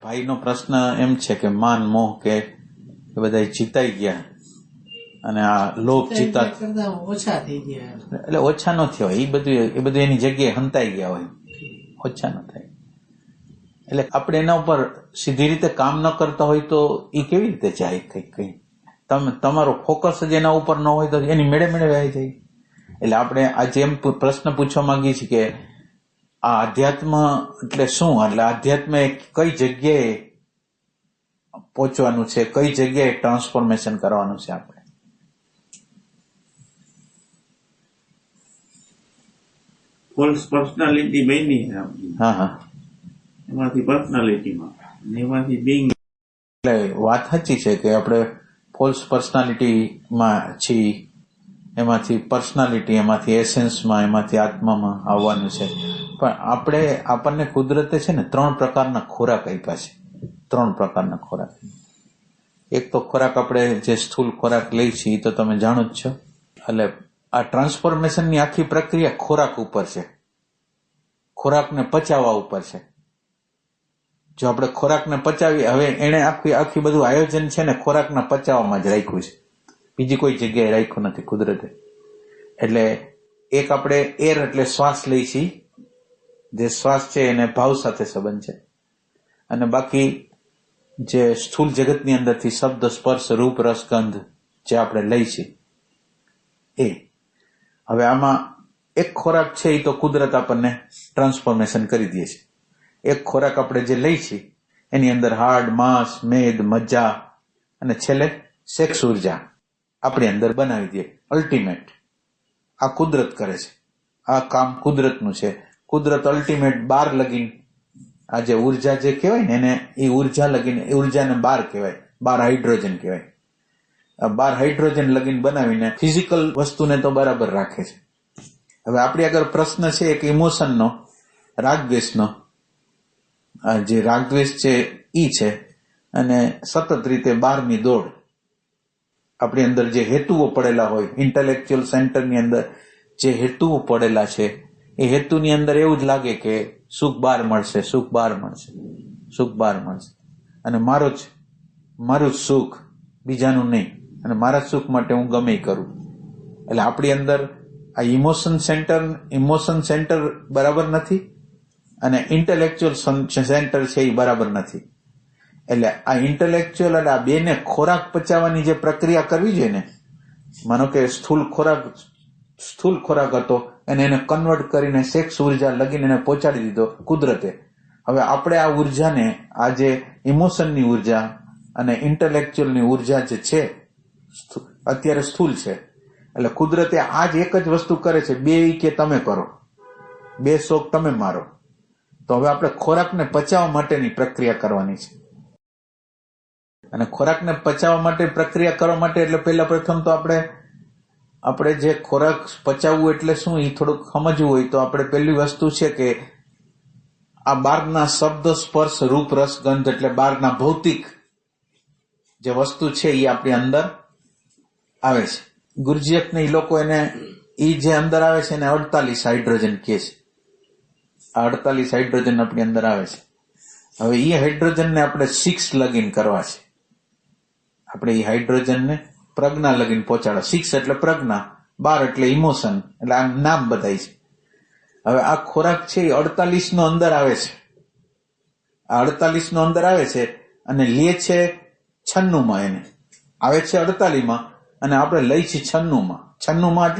ભાઈનો પ્રશ્ન એમ છે કે માન મોહ કે એ બધા જીતાઈ ગયા અને આ લોભ જીતા ઓછા થઈ ગયા, એટલે ઓછા ન થયો એ બધું એની જગ્યાએ હંતાઈ ગયા હોય, ઓછા ન થાય. એટલે આપણે એના ઉપર સીધી રીતે કામ ન કરતા હોય તો એ કેવી રીતે જાય? કઈ તમારો ફોકસ જ એના ઉપર ન હોય તો એની મેળે વહી જાય. એટલે આપણે આજે એમ પ્રશ્ન પૂછવા માંગીએ છીએ કે આ અધ્યાત્મ એટલે શું? એટલે અધ્યાત્મ કઈ જગ્યાએ પહોંચવાનું છે, કઈ જગ્યાએ ટ્રાન્સફોર્મેશન કરવાનું છે આપણે? ફોલ્સ પર્સનાલિટી બની, હા, એમાંથી પર્સનાલિટીમાં, એમાંથી બિંગ. એટલે વાત સાચી છે કે આપણે ફોલ્સ પર્સનાલિટીમાં છીએ, એમાંથી પર્સનાલિટી, એમાંથી એસેન્સમાં, એમાંથી આત્મામાં આવવાનું છે. પણ આપણને કુદરતે છે ને 3 પ્રકારના ખોરાક આપ્યા છે. 3 પ્રકારના ખોરાક. એક તો ખોરાક આપણે જે સ્થૂલ ખોરાક લઈ છીએ તો તમે જાણો જ છો. એટલે આ ટ્રાન્સફોર્મેશનની આખી પ્રક્રિયા ખોરાક ઉપર છે, ખોરાકને પચાવવા ઉપર છે. જો આપણે ખોરાકને પચાવી, હવે એને આખી બધું આયોજન છે ને ખોરાકના પચાવવામાં જ રાખ્યું છે, બીજી કોઈ જગ્યાએ રાખ્યું નથી કુદરતે. એટલે એક આપણે એર એટલે શ્વાસ લઈ છીએ, જે શ્વાસ છે એને ભાવ સાથે સંબંધ છે. અને બાકી જે સ્થૂળ જગતની અંદરથી શબ્દ, સ્પર્શ, રૂપ, રસ, ગંધ જે આપણે લઈ છીએ એ. હવે આમાં એક ખોરાક છે એ તો કુદરત આપણને ટ્રાન્સફોર્મેશન કરી દે છે. એક ખોરાક આપણે જે લઈ છીએ એની અંદર હાડ, માંસ, મેદ, મજ્જા અને છેલ્લે સેક્સ ઉર્જા આપણી અંદર બનાવી દે. અલ્ટિમેટ આ કુદરત કરે છે, આ કામ કુદરતનું છે. કુદરત અલ્ટિમેટ 12 લગીન આ જે ઉર્જા જે કહેવાય ને એને એ ઉર્જા લગીને, ઉર્જાને 12 કહેવાય, 12 હાઇડ્રોજન કહેવાય. આ 12 હાઇડ્રોજન લગીન બનાવીને ફિઝિકલ વસ્તુને તો બરાબર રાખે છે. હવે આપણી આગળ પ્રશ્ન છે એક ઇમોશનનો, રાગદ્વેષનો. જે રાગદ્વેષ છે ઈ છે અને સતત રીતે બહારની દોડ. આપણી અંદર જે હેતુઓ પડેલા હોય, ઇન્ટેલેક્ચ્યુઅલ સેન્ટરની અંદર જે હેતુઓ પડેલા છે એ હેતુની અંદર એવું જ લાગે કે સુખ બહાર મળશે, સુખ બહાર મળશે, સુખ બહાર મળશે, અને મારું જ સુખ, બીજાનું નહીં, અને મારા સુખ માટે હું ગમે કરું. એટલે આપણી અંદર આ ઇમોશન સેન્ટર બરાબર નથી અને ઇન્ટેલેક્ચ્યુઅલ સેન્ટર છે એ બરાબર નથી. એટલે આ ઇન્ટેલેક્ચ્યુઅલ અને આ બેને ખોરાક પચાવવાની જે પ્રક્રિયા કરવી જોઈએ ને, માનો કે સ્થૂલ ખોરાક હતો અને એને કન્વર્ટ કરીને સેક્સ ઉર્જા લગીને એને પહોંચાડી દીધો કુદરતે. હવે આપણે આ ઉર્જાને, આ જે ઇમોશનની ઉર્જા અને ઇન્ટેલેક્ચ્યુઅલની ઉર્જા જે છે અત્યારે સ્થૂલ છે, એટલે કુદરતે આ જ એક જ વસ્તુ કરે છે, 2 કે તમે કરો, 2 શોખ તમે મારો. તો હવે આપણે ખોરાકને પચાવવા માટેની પ્રક્રિયા કરવાની છે. અને ખોરાકને પચાવવા માટે પ્રક્રિયા કરવા માટે એટલે પહેલા પ્રથમ તો આપણે જે ખોરાક પચાવવું એટલે શું એ થોડુંક સમજવું હોય તો આપણે પહેલી વસ્તુ છે કે આ 12ના શબ્દ, સ્પર્શ, રૂપ, રસ, ગંધ એટલે 12ના ભૌતિક જે વસ્તુ છે એ આપણી અંદર આવે છે. ગુરજીયતને એ લોકો એને એ જે અંદર આવે છે એને 48 હાઇડ્રોજન કહે છે. આ 48 હાઇડ્રોજન આપણી અંદર આવે છે. હવે એ હાઇડ્રોજનને આપણે 6 લગીન કરવા છે. આપણે એ હાઇડ્રોજનને પ્રજ્ઞા લગીન પહોંચાડો. 6 એટલે પ્રજ્ઞા, 12 એટલે ઇમોશન, એટલે આ નામ બધાય છે. હવે આ ખોરાક છે એ 48 નો અંદર આવે છે. આ 48 નો અંદર આવે છે અને લે છે 96 માં, એને આવે છે 48 માં અને આપણે લઈ છીએ 96 માં. 96 માં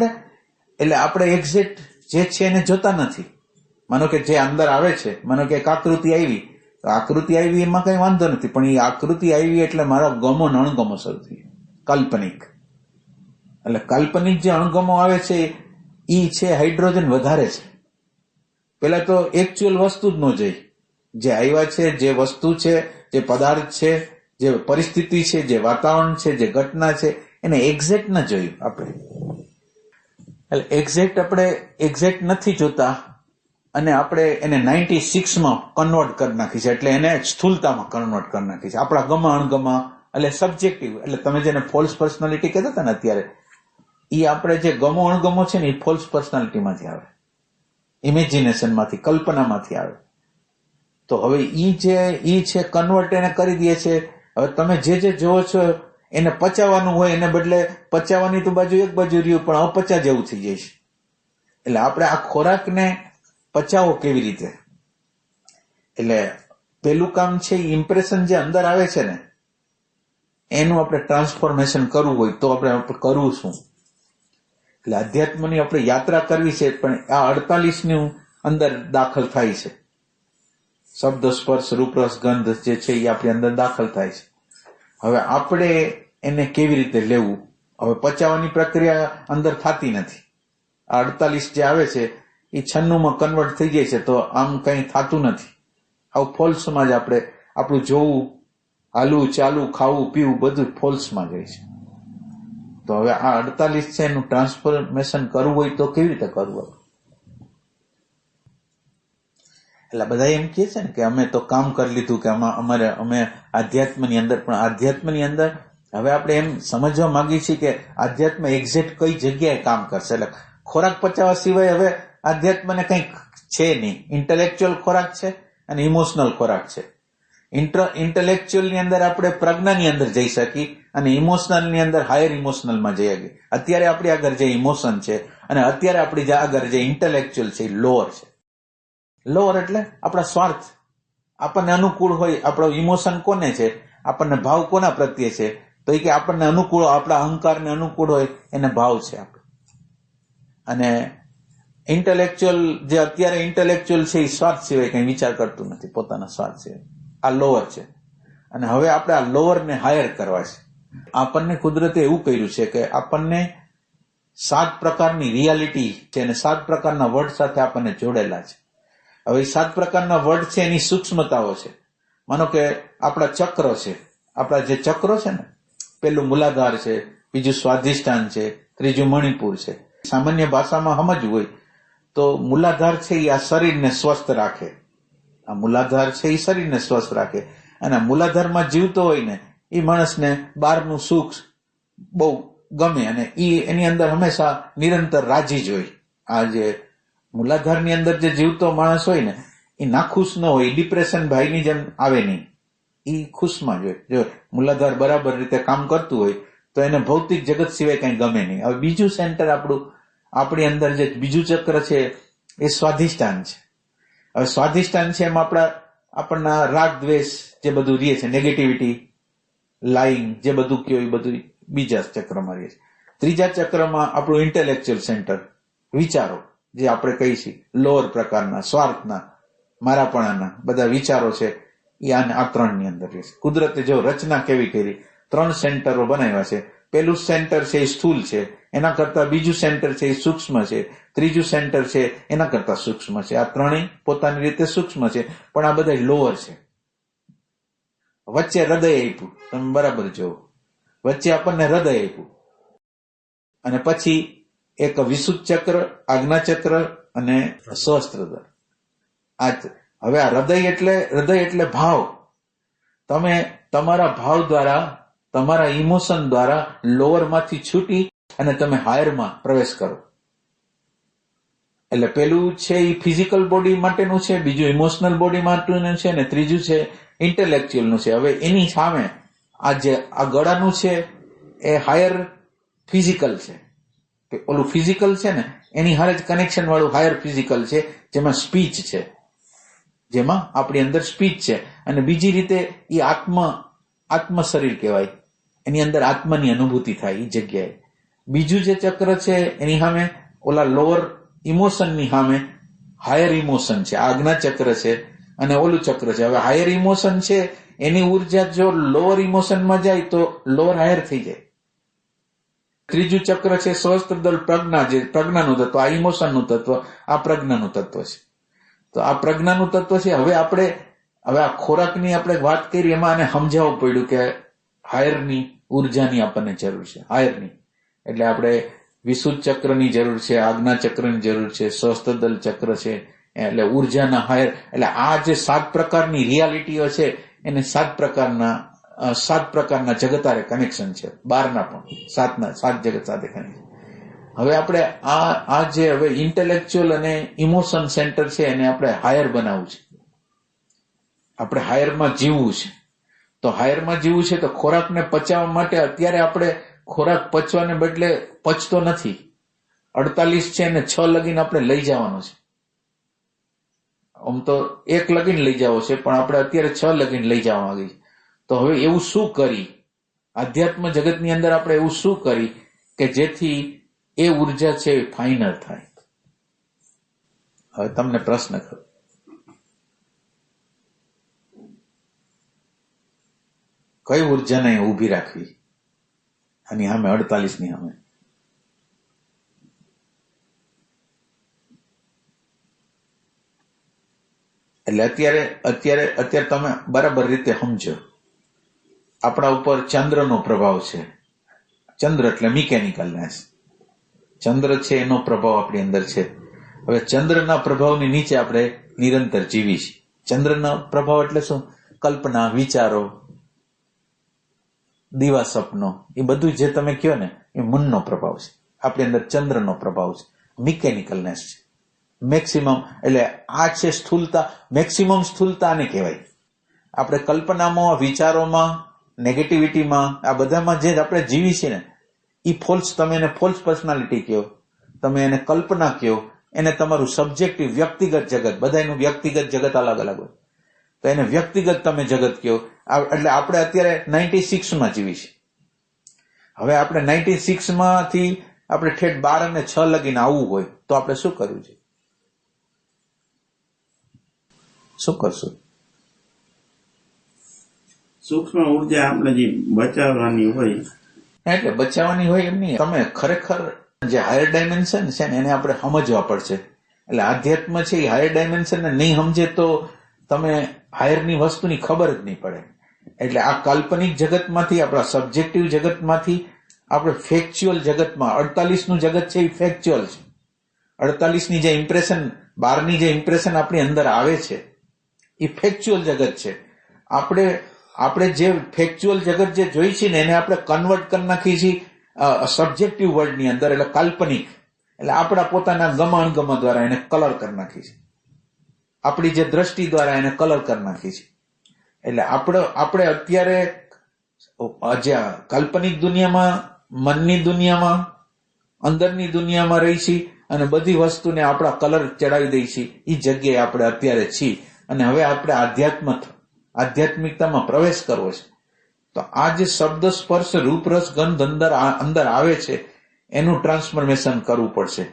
એટલે આપણે એક્ઝેક્ટ જે છે એને જોતા નથી. માનો કે જે અંદર આવે છે, માનો કે એક આકૃતિ આવી, તો આકૃતિ આવી એમાં કઈ વાંધો નથી, પણ એ આકૃતિ આવી એટલે મારા ગમો ને અણગમો શરૂ થઈ, કાલ્પનિક. એટલે કાલ્પનિક જે અણગમો આવે છે એ છે હાઇડ્રોજન વધારે છે. પેલા તો એકચ્યુઅલ વસ્તુ જ ન જોઈ, જે આવ્યા છે, જે વસ્તુ છે, જે પદાર્થ છે, જે પરિસ્થિતિ છે, જે વાતાવરણ છે, જે ઘટના છે, એને એક્ઝેક્ટ ન જોયું આપણે. એટલે આપણે એક્ઝેક્ટ નથી જોતા અને આપણે એને 96માં કન્વર્ટ કરી નાખી છે. એટલે એને સ્થૂલતામાં કન્વર્ટ કરી નાખી છે. આપણા ગમા અણગમા એટલે સબ્જેક્ટિવ. એટલે તમે જેને ફોલ્સ પર્સનાલિટી કહેતા હતા ને અત્યારે, એ આપણે જે ગમો અણગમો છે ને એ ફોલ્સ પર્સનાલિટીમાંથી આવે, ઇમેજિનેશનમાંથી, કલ્પનામાંથી આવે. તો હવે ઈ છે કન્વર્ટ એને કરી દે છે. હવે તમે જે જોવો છો એને પચાવવાનું હોય એને બદલે પચાવવાની તો બાજુ એક બાજુ રહ્યું પણ અપચા જેવું થઈ જાય છે. એટલે આપણે આ ખોરાકને પચાવો કેવી રીતે? એટલે પેલું કામ છે ઇમ્પ્રેશન જે અંદર આવે છે ને એનું આપણે ટ્રાન્સફોર્મેશન કરવું હોય તો આપણે કરવું શું? એટલે અધ્યાત્મની આપણે યાત્રા કરવી છે પણ આ 48ની અંદર દાખલ થાય છે. શબ્દ, સ્પર્શ, રૂપ, રસ, ગંધ જે છે એ આપણી અંદર દાખલ થાય છે. હવે આપણે એને કેવી રીતે લેવું? હવે પચાવવાની પ્રક્રિયા અંદર થતી નથી. આ 48 જે આવે છે એ 96માં કન્વર્ટ થઈ જાય છે તો આમ કઈ થતું નથી. આવું ફોલ્સમાં જ આપણે આપણું જોવું, હાલવું, ચાલવું, ખાવું, પીવું બધું ફોલ્સમાં જાય છે. તો હવે આ 48 છે એનું ટ્રાન્સફોર્મેશન કરવું હોય તો કેવી રીતે કરવું? એટલે બધા એમ કહે છે ને કે અમે તો કામ કરી લીધું કે અમે આધ્યાત્મની અંદર, પણ આધ્યાત્મની અંદર હવે આપણે એમ સમજવા માંગીએ છીએ કે આધ્યાત્મ એક્ઝેક્ટ કઈ જગ્યાએ કામ કરશે. એટલે ખોરાક પચાવવા સિવાય હવે આધ્યાત્મને કંઈક છે નહીં. ઇન્ટેલેક્ચ્યુઅલ ખોરાક છે અને ઇમોશનલ ખોરાક છે. ઇન્ટેલેક્ચ્યુઅલ ની અંદર આપણે પ્રજ્ઞાની અંદર જઈ શકી અને ઇમોશનલ ની અંદર હાયર ઇમોશનલમાં જઈ શકીએ. અત્યારે આપણી આગળ જે ઇમોશન છે અને અત્યારે આપણી જે આગળ જે ઇન્ટેલેક્ચ્યુઅલ છે એ લોઅર છે. લોઅર એટલે આપણા સ્વાર્થ, આપણને અનુકૂળ હોય. આપણો ઇમોશન કોને છે? આપણને ભાવ કોના પ્રત્યે છે? તો એ કે આપણને અનુકૂળ, આપણા અહંકારને અનુકૂળ હોય એને ભાવ છે આપણે. અને ઇન્ટેલેક્ચ્યુઅલ જે અત્યારે ઇન્ટેલેક્ચ્યુઅલ છે એ સ્વાર્થ સિવાય કઈ વિચાર કરતું નથી, પોતાના સ્વાર્થ સિવાય. આ લોઅર છે. અને હવે આપણે આ લોઅરને હાયર કરવા છે. આપણને કુદરતે એવું કર્યું છે કે આપણને 7 પ્રકારની રિયાલિટી છે અને 7 પ્રકારના વર્ડ સાથે આપણને જોડેલા છે. હવે 7 પ્રકારના વર્ડ છે એની સૂક્ષ્મતાઓ છે. માનો કે આપણા ચક્ર છે, આપણા જે ચક્રો છે ને, પેલું મૂલાધાર છે, બીજું સ્વાધિષ્ઠાન છે, ત્રીજું મણિપુર છે. સામાન્ય ભાષામાં સમજવું હોય તો મૂલાધાર છે એ આ શરીરને સ્વસ્થ રાખે. આ મૂલાધાર છે એ શરીરને સ્વસ્થ રાખે અને મૂલાધારમાં જીવતો હોય ને એ માણસને બહારનું સુખ બહુ ગમે અને એની અંદર હંમેશા નિરંતર રાજી જ હોય. આ જે મૂલાધારની અંદર જે જીવતો માણસ હોય ને એ નાખુશ ન હોય, ડિપ્રેશન ભાઈની જેમ આવે નહીં, એ ખુશમાં જ હોય. જો મૂલાધાર બરાબર રીતે કામ કરતું હોય તો એને ભૌતિક જગત સિવાય કઈ ગમે નહીં. હવે બીજું સેન્ટર આપણી અંદર જે બીજું ચક્ર છે એ સ્વાધિષ્ઠાન છે. હવે સ્વાધિષ્ઠાન છે એમ આપણના રાગ દ્વેષ જે બધું રહે છે, નેગેટિવિટી, લાઈંગ જે બધું કયો એ બધું બીજા ચક્રમાં રહે છે. ત્રીજા ચક્રમાં આપણું ઇન્ટેલેક્ચ્યુઅલ સેન્ટર, વિચારો જે આપણે કહીએ છીએ લોઅર પ્રકારના, સ્વાર્થના, મારાપણાના બધા વિચારો છે એ આ 3ની અંદર રહે છે. કુદરતે જો રચના કેવી કરી, 3 સેન્ટરો બનાવ્યા છે. પેલું સેન્ટર છે એ સ્થૂલ છે, એના કરતા બીજું સેન્ટર છે એ સૂક્ષ્મ છે, ત્રીજું સેન્ટર છે એના કરતા સૂક્ષ્મ છે. આ 3 પોતાની રીતે સૂક્ષ્મ છે પણ આ બધા લોઅર છે. વચ્ચે હૃદય આપ્યું, તમે બરાબર જોવો, વચ્ચે આપણને હૃદય આપ્યું અને પછી એક વિશુદ્ધ ચક્ર, આજ્ઞા ચક્ર અને સહસ્ત્રદર. હવે આ હૃદય એટલે ભાવ. તમે તમારા ભાવ દ્વારા, તમારા ઇમોશન દ્વારા લોઅર માંથી છૂટી અને તમે હાયરમાં પ્રવેશ કરો. એટલે પેલું છે એ ફિઝિકલ બોડી માટેનું છે, બીજું ઇમોશનલ બોડી માટેનું છે અને ત્રીજું છે ઇન્ટેલેક્ચ્યુઅલ નું છે. હવે એની સામે આ ગળાનું છે એ હાયર ફિઝિકલ છે. ઓલું ફિઝિકલ છે ને એની હારે જ કનેક્શન વાળું હાયર ફિઝિકલ છે જેમાં સ્પીચ છે, જેમાં આપણી અંદર સ્પીચ છે. અને બીજી રીતે એ આત્મ શરીર કહેવાય, એની અંદર આત્માની અનુભૂતિ થાય એ જગ્યાએ. બીજું જે ચક્ર છે એની સામે ઓલા લોઅર ઇમોશનની સામે હાયર ઇમોશન છે, આજ્ઞા ચક્ર છે અને ઓલું ચક્ર છે. હવે હાયર ઇમોશન છે એની ઉર્જા જો લોઅર ઇમોશનમાં જાય તો લોઅર હાયર થઈ જાય. ત્રીજું ચક્ર છે સહસ્ત્રદળ પ્રજ્ઞા, જે પ્રજ્ઞાનું તત્વ, આ ઇમોશનનું તત્વ, આ પ્રજ્ઞાનું તત્વ છે. તો આ પ્રજ્ઞાનું તત્વ છે. હવે આ ખોરાકની આપણે વાત કરી એમાં આને સમજાવવું પડ્યું કે હાયરની ઉર્જાની આપણને જરૂર છે, હાયરની. એટલે આપણે વિશુદ્ધ ચક્રની જરૂર છે, આજ્ઞા ચક્રની જરૂર છે, સહસ્ત્રદળ ચક્ર છે, એટલે ઉર્જાના હાયર. એટલે આ જે 7 પ્રકારની રિયાલિટીઓ છે એને 7 પ્રકારના જગત સાથે કનેક્શન છે, બહારના પણ 7 જગત સાથે કનેક્શન. હવે આપણે આ જે હવે ઇન્ટેલેક્ચ્યુઅલ અને ઇમોશન સેન્ટર છે એને આપણે હાયર બનાવવું છે. આપણે હાયરમાં જીવવું છે, તો હાયરમાં જીવવું છે તો ખોરાકને પચાવવા માટે અત્યારે આપણે ખોરાક પચવાને બદલે પચતો નથી. 48 છે અને 6 લગીને આપણે લઈ જવાનો છે. આમ તો 1 લગીને લઈ જવો છે, પણ આપણે અત્યારે 6 લગીને લઈ જવા માંગીએ છીએ. તો હવે એવું શું કરી, આધ્યાત્મ જગતની અંદર આપણે એવું શું કરી કે જેથી એ ઉર્જા છે એ ફાઇનલ થાય? હવે તમને પ્રશ્ન કરું, કઈ ઉર્જાને ઊભી રાખવી આની સામે, 48 ની સામે? એટલે અત્યારે તમે બરાબર રીતે સમજો, આપણા ઉપર ચંદ્રનો પ્રભાવ છે. ચંદ્ર એટલે મિકેનિકલનેસ, ચંદ્ર છે એનો પ્રભાવ આપણી અંદર છે. હવે ચંદ્રના પ્રભાવની નીચે આપણે નિરંતર જીવી છીએ. ચંદ્રનો પ્રભાવ એટલે શું? કલ્પના, વિચારો, દીવા સપનો, એ બધું જે તમે કહો ને એ મનનો પ્રભાવ છે. આપણી અંદર ચંદ્રનો પ્રભાવ છે, મિકેનિકલનેસ છે. મેક્સિમમ એટલે આ છે સ્થૂલતા, મેક્સિમમ સ્થૂલતા આને કહેવાય. આપણે કલ્પનામાં, વિચારોમાં, નેગેટિવિટીમાં, આ બધામાં જે આપણે જીવી છીએ ને એ ફોલ્સ, તમે એને ફોલ્સ પર્સનાલિટી કહો, તમે એને કલ્પના કહો, એને તમારું સબ્જેક્ટિવ વ્યક્તિગત જગત, બધાનું વ્યક્તિગત જગત અલગ અલગ હોય, તો એને વ્યક્તિગત તમે જગત કહો. એટલે આપણે અત્યારે 96માં જીવી છીએ. હવે આપણે 96 માંથી આપણે ઠેઠ 12 અને 6 લગીને આવવું હોય તો આપણે શું કરવું છે? શું કરશું? સૂક્ષ્મ ઉર્જા આપણે જે બચાવવાની હોય, એટલે બચાવવાની હોય એમ નહીં, તમે ખરેખર જે હાયર ડાયમેન્શન છે ને એને આપણે સમજવા પડશે. એટલે આધ્યાત્મ છે એ હાયર ડાયમેન્શનને નહીં સમજે તો તમે હાયરની વસ્તુની ખબર જ નહીં પડે. એટલે આ કાલ્પનિક જગતમાંથી, આપણા સબ્જેક્ટિવ જગતમાંથી આપણે ફેક્ચ્યુઅલ જગતમાં, 48 નું જગત છે એ ફેક્ચ્યુઅલ છે. 48 ની જે ઇમ્પ્રેશન, 12 ની જે ઇમ્પ્રેશન આપણી અંદર આવે છે એ ફેક્ચ્યુઅલ જગત છે. આપણે જે ફેક્ચ્યુઅલ જગત જે જોઈ છે ને એને આપણે કન્વર્ટ કરી નાખી છીએ સબ્જેક્ટિવ વર્લ્ડની અંદર, એટલે કાલ્પનિક. એટલે આપણા પોતાના ગમ દ્વારા એને કલર કરી નાખી છે, આપણી જે દ્રષ્ટિ દ્વારા એને કલર કરી નાખી છે. એટલે આપણે અત્યારે જે કાલ્પનિક દુનિયામાં, મનની દુનિયામાં, અંદરની દુનિયામાં રહી છીએ અને બધી વસ્તુને આપણા કલર ચડાવી દઈ છીએ. એ જગ્યાએ આપણે અત્યારે છીએ અને હવે આપણે આધ્યાત્મિકતામાં પ્રવેશ કરવો છે. તો આ જે શબ્દ, સ્પર્શ, રૂપ, રસ, ગંધ અંદર આવે છે એનું ટ્રાન્સફોર્મેશન કરવું પડશે.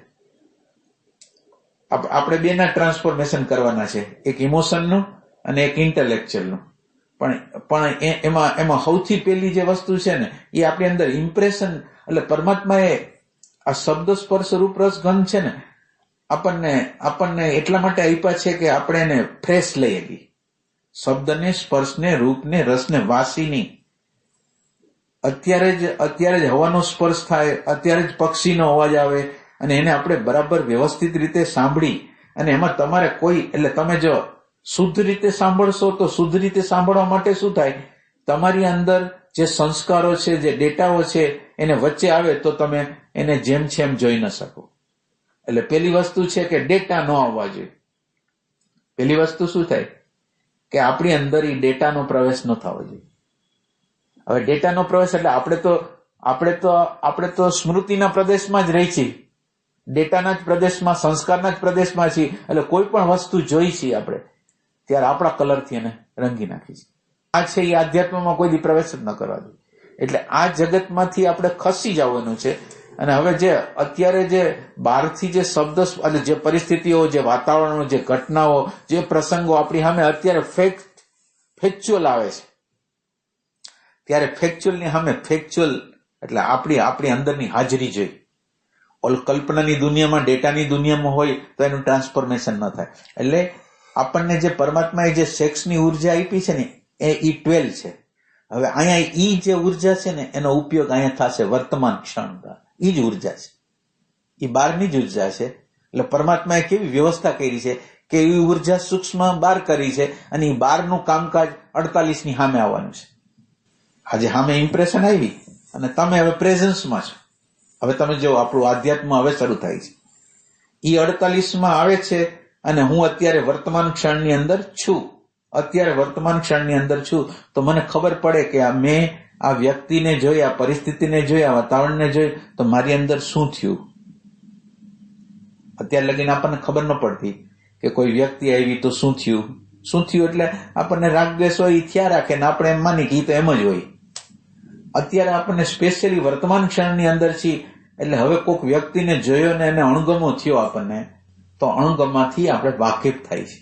આપણે બેના ટ્રાન્સફોર્મેશન કરવાના છે, એક ઇમોશનનું અને એક ઇન્ટેલેક્ચ્યુઅલનું. પણ એમાં સૌથી પહેલી જે વસ્તુ છે ને એ આપણી અંદર ઇમ્પ્રેશન, એટલે પરમાત્માએ આ શબ્દ, સ્પર્શ, રૂપ, રસ, ગંધ છે ને આપણને એટલા માટે આપ્યા છે કે આપણે એને ફ્રેશ લઈ શકીએ. શબ્દને, સ્પર્શને, રૂપને, રસને વાસી નહીં. અત્યારે જ હવાનો સ્પર્શ થાય, અત્યારે જ પક્ષીનો અવાજ આવે અને એને આપણે બરાબર વ્યવસ્થિત રીતે સાંભળી, અને એમાં તમારે કોઈ, એટલે તમે જો શુદ્ધ રીતે સાંભળશો તો શુદ્ધ રીતે સાંભળવા માટે શું થાય, તમારી અંદર જે સંસ્કારો છે, જે ડેટાઓ છે એને વચ્ચે આવે તો તમે એને જેમ છે એમ જોઈ ન શકો. એટલે પેલી વસ્તુ છે કે ડેટા ન આવવા જોઈએ. પેલી વસ્તુ શું થાય કે આપણી અંદર એ ડેટાનો પ્રવેશ ન થવો જોઈએ. હવે ડેટાનો પ્રવેશ એટલે આપણે તો સ્મૃતિના પ્રદેશમાં જ રહી છીએ, ડેટાના જ પ્રદેશમાં, સંસ્કારના જ પ્રદેશમાં છીએ. એટલે કોઈ પણ વસ્તુ જોઈ છીએ આપણે ત્યારે આપણા કલરથી એને રંગી નાખી છે. આ છે એ આધ્યાત્મમાં કોઈ દી પ્રવેશ જ ન કરવા દે. એટલે આ જગતમાંથી આપણે ખસી જવાનું છે. અને હવે જે અત્યારે જે બહારથી જે શબ્દ, અને જે પરિસ્થિતિઓ, જે વાતાવરણો, જે ઘટનાઓ, જે પ્રસંગો આપણી સામે અત્યારે ફેક્ચ્યુઅલ આવે છે, ત્યારે ફેક્ચ્યુઅલની સામે ફેક્ચ્યુઅલ એટલે આપણી અંદરની હાજરી જોઈ. કલ્પનાની દુનિયામાં, ડેટાની દુનિયામાં હોય તો એનું ટ્રાન્સફોર્મેશન ન થાય. એટલે આપણને જે પરમાત્માએ જે સેક્સની ઉર્જા આપી છે ને એ 12 છે. હવે અહીંયા ઈ જે ઉર્જા છે ને એનો ઉપયોગ અહીંયા થશે વર્તમાન ક્ષણ. ઈ જ ઉર્જા છે, એ 12ની જ ઉર્જા છે. એટલે પરમાત્માએ કેવી વ્યવસ્થા કરી છે કે એવી ઉર્જા સૂક્ષ્મ 12 કરી છે, અને એ 12નું કામકાજ 48ની સામે આવવાનું છે. આજે સામે ઇમ્પ્રેશન આવી અને તમે હવે પ્રેઝન્સમાં છો. હવે તમે જો આપણું આધ્યાત્મ હવે શરૂ થાય છે, એ 48માં આવે છે અને હું અત્યારે વર્તમાન ક્ષણની અંદર છું. અત્યારે વર્તમાન ક્ષણની અંદર છું તો મને ખબર પડે કે મેં આ વ્યક્તિને જોઈ, આ પરિસ્થિતિને જોઈ, આ વાતાવરણને જોઈ તો મારી અંદર શું થયું. અત્યાર લગીને આપણને ખબર ન પડતી કે કોઈ વ્યક્તિ આવી તો શું થયું એટલે આપણને રાગ દ્વેષ હોય એ થયા રાખે ને આપણે એમ માની કે એ તો એમ જ હોય. અત્યારે આપણને સ્પેશિયલી વર્તમાન ક્ષણની અંદર છીએ એટલે હવે કોઈક વ્યક્તિને જોયો ને એને અણગમો થયો આપણને તો અણગમાથી આપણે વાકેફ થાય છે.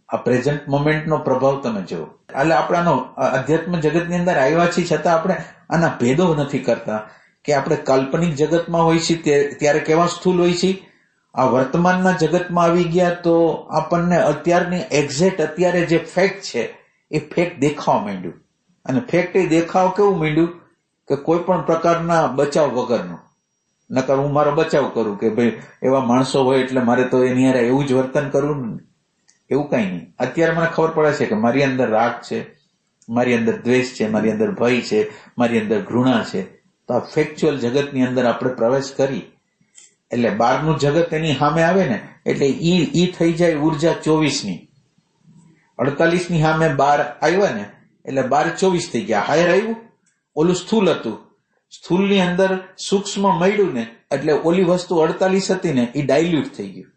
આ પ્રેઝન્ટ મોમેન્ટનો પ્રભાવ તમે જુઓ. એટલે આપણાનો અધ્યાત્મ જગતની અંદર આવ્યા છીએ છતાં આપણે આના ભેદો નથી કરતા કે આપણે કાલ્પનિક જગતમાં હોય છીએ ત્યારે કેવા સ્થૂલ હોય છીએ, આ વર્તમાનના જગતમાં આવી ગયા તો આપણને અત્યારની એક્ઝેક્ટ અત્યારે જે ફેક્ટ છે એ ફેક્ટ દેખાવા માંડ્યું. અને ફેક્ટ એ દેખાવ કેવું માંડ્યું કે કોઈ પણ પ્રકારના બચાવ વગરનું. નકર હું મારો બચાવ કરું કે ભાઈ એવા માણસો હોય એટલે મારે તો એની હારે એવું જ વર્તન કરવું ને, એવું કઈ નહીં. અત્યારે મને ખબર પડે છે કે મારી અંદર રાગ છે, મારી અંદર દ્વેષ છે, મારી અંદર ભય છે, મારી અંદર ઘૃણા છે. તો આ ફેક્ચ્યુઅલ જગતની અંદર આપણે પ્રવેશ કરી એટલે બહારનું જગત એની સામે આવે ને એટલે ઈ થઈ જાય ઉર્જા 24ની. 48ની સામે 12 આવ્યા ને એટલે 12 24 થઈ ગયા. હાયર આવ્યું, ઓલું સ્થૂલ હતું, સ્થૂલની અંદર સૂક્ષ્મ મળ્યું ને એટલે ઓલી વસ્તુ 48 હતી ને એ ડાયલ્યુટ થઈ ગયું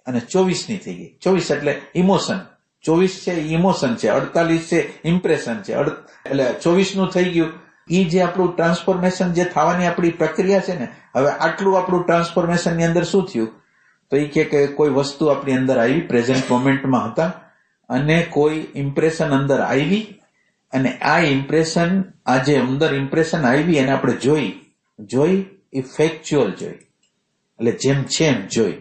અને 24ની થઈ ગઈ. 24 એટલે ઇમોશન, 24 છે ઇમોશન છે, 48 છે ઇમ્પ્રેશન છે, એટલે 24નું થઈ ગયું. એ જે આપણું ટ્રાન્સફોર્મેશન જે થવાની આપણી પ્રક્રિયા છે ને, હવે આટલું આપણું ટ્રાન્સફોર્મેશનની અંદર શું થયું તો એ કે કોઈ વસ્તુ આપણી અંદર આવી, પ્રેઝન્ટ મોમેન્ટમાં હતા અને કોઈ ઇમ્પ્રેશન અંદર આવી અને આ ઇમ્પ્રેશન, આ જે અંદર ઇમ્પ્રેશન આવી એને આપણે જોઈ એ ફેક્ચ્યુઅલ જોઈ, એટલે જેમ છે એમ જોઈ.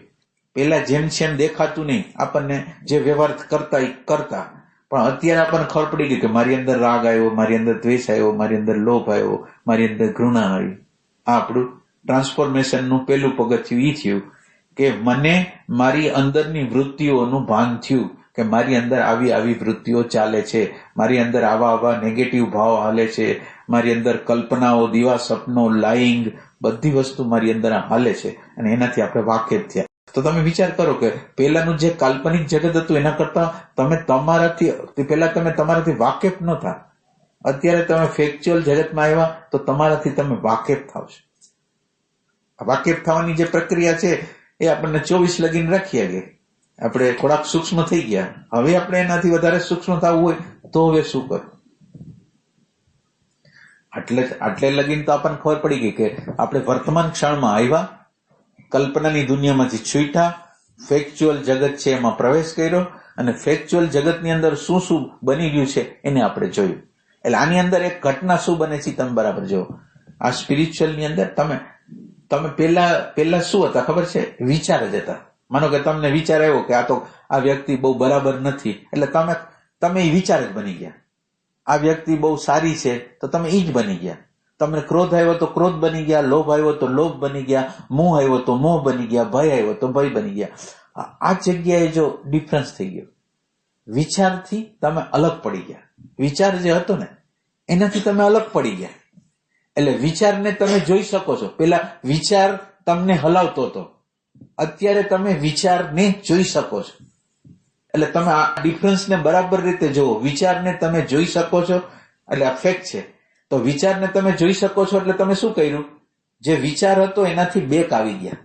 પેલા જેમ છે એમ દેખાતું નહીં, આપણને જે વ્યવહાર કરતા એ કરતા, પણ અત્યારે આપણને ખબર પડી ગઈ કે મારી અંદર રાગ આવ્યો, મારી અંદર દ્વેષ આવ્યો, મારી અંદર લોભ આવ્યો, મારી અંદર ઘૃણા આવી. આ આપણું ટ્રાન્સફોર્મેશનનું પેલું પગથિયું એ થયું કે મને મારી અંદરની વૃત્તિઓનું ભાન થયું કે મારી અંદર આવી વૃત્તિઓ ચાલે છે, મારી અંદર આવા નેગેટિવ ભાવ હાલે છે, મારી અંદર કલ્પનાઓ, દીવા સપનો, લાઈંગ બધી વસ્તુ મારી અંદર હાલે છે અને એનાથી આપણે વાકેફ થયા. તો તમે વિચાર કરો કે પહેલાનું જે કાલ્પનિક જગત હતું એના કરતા તમે તમારાથી વાકેફ ન થા. અત્યારે તમે ફેક્ચ્યુઅલ જગતમાં આવ્યા તો તમારાથી તમે વાકેફ થાવશો. વાકેફ થવાની જે પ્રક્રિયા છે એ આપણને 24 લગીને રાખી ગઈ. આપણે થોડાક સૂક્ષ્મ થઈ ગયા, હવે આપણે એનાથી વધારે સૂક્ષ્મ થવું હોય તો હવે શું કરવું? આટલે લગીને તો આપણને ખબર પડી ગઈ કે આપણે વર્તમાન ક્ષણમાં આવ્યા, કલ્પનાની દુનિયામાંથી છૂટા, ફેક્ચ્યુઅલ જગત છે એમાં પ્રવેશ કર્યો અને ફેક્ચ્યુઅલ જગતની અંદર શું શું બની ગયું છે એને આપણે જોયું. એટલે આની અંદર એક ઘટના શું બને છે તમે બરાબર જુઓ. આ સ્પિરિચ્યુઅલની અંદર તમે પેલા શું હતા ખબર છે? વિચાર જ હતા. માનો કે તમને વિચાર આવ્યો કે આ વ્યક્તિ બહુ બરાબર નથી એટલે તમે એ વિચાર જ બની ગયા. આ વ્યક્તિ બહુ સારી છે તો તમે એ જ બની ગયા. તમને ક્રોધ આવ્યો તો ક્રોધ બની ગયા, લોભ આવ્યો તો લોભ બની ગયા, મોહ આવ્યો તો મોહ બની ગયા, ભય આવ્યો તો ભય બની ગયા. આ જગ્યાએ જો ડિફરન્સ થઈ ગયો, વિચારથી તમે અલગ પડી ગયા. વિચાર જે હતો ને એનાથી તમે અલગ પડી ગયા. એટલે વિચારને તમે જોઈ શકો છો. પેલા વિચાર તમને હલાવતો હતો, અત્યારે તમે વિચારને જોઈ શકો છો. એટલે તમે આ ડિફરન્સને બરાબર રીતે જુઓ. વિચારને તમે જોઈ શકો છો એટલે આ ફેક્ટ છે. તો વિચારને તમે જોઈ શકો છો એટલે તમે શું કર્યું? જે વિચાર હતો એનાથી બેક આવી ગયા.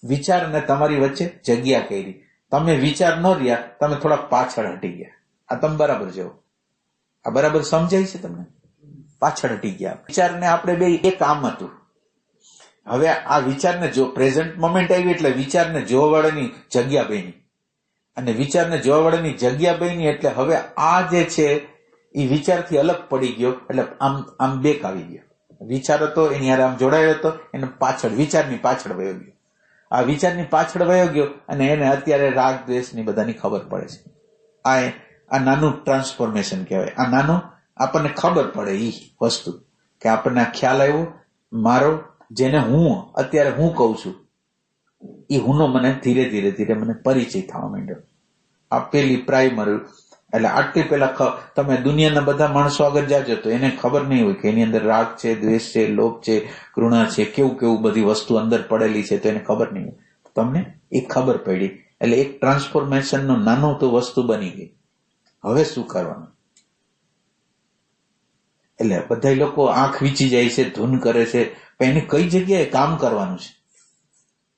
વિચાર ને તમારી વચ્ચે જગ્યા કરી. તમે વિચાર ન રહ્યા, તમે થોડાક પાછળ હટી ગયા. આ તમે બરાબર જુઓ. આ બરાબર સમજાય છે તમને? પાછળ હટી ગયા. વિચારને આપણે બે એક આમ હતું. હવે આ વિચારને જો પ્રેઝન્ટ મોમેન્ટ આવી એટલે વિચારને જોવા વાળાની જગ્યા બની અને વિચારને જોવા વાળાની જગ્યા બની એટલે હવે આ જે છે એ વિચારથી અલગ પડી ગયો એટલે આમ બેક આવી ગયો. વિચાર હતો એની હારે આમ જોડાયો હતો, એને પાછળ વિચારની પાછળ વયો ગયો. આ વિચારની પાછળ વયો ગયો અને એને અત્યારે રાગ દ્વેષની બધાની ખબર પડે છે. આ નાનું ટ્રાન્સફોર્મેશન કહેવાય. આ નાનું આપણને ખબર પડે એ વસ્તુ કે આપણને આ ખ્યાલ આવ્યો મારો, જેને હું અત્યારે હું કહું છું એ હુંનો મને ધીરે ધીરે મને પરિચય થવા માંડ્યો. આ પેલી પ્રાઇમરી. એટલે આટલી પેલા તમે દુનિયાના બધા માણસો આગળ જાજો તો એને ખબર નહીં હોય કે એની અંદર રાગ છે, દ્વેષ છે, લોભ છે, ઘૃણા છે, કેવું બધી વસ્તુ અંદર પડેલી છે તો એને ખબર નહીં હોય. તમને એ ખબર પડી એટલે એક ટ્રાન્સફોર્મેશનનું નાનું તો વસ્તુ બની ગઈ. હવે શું કરવાનું? એટલે બધા લોકો આંખ વીંચી જાય છે, ધૂન કરે છે, પણ એને કઈ જગ્યાએ કામ કરવાનું છે?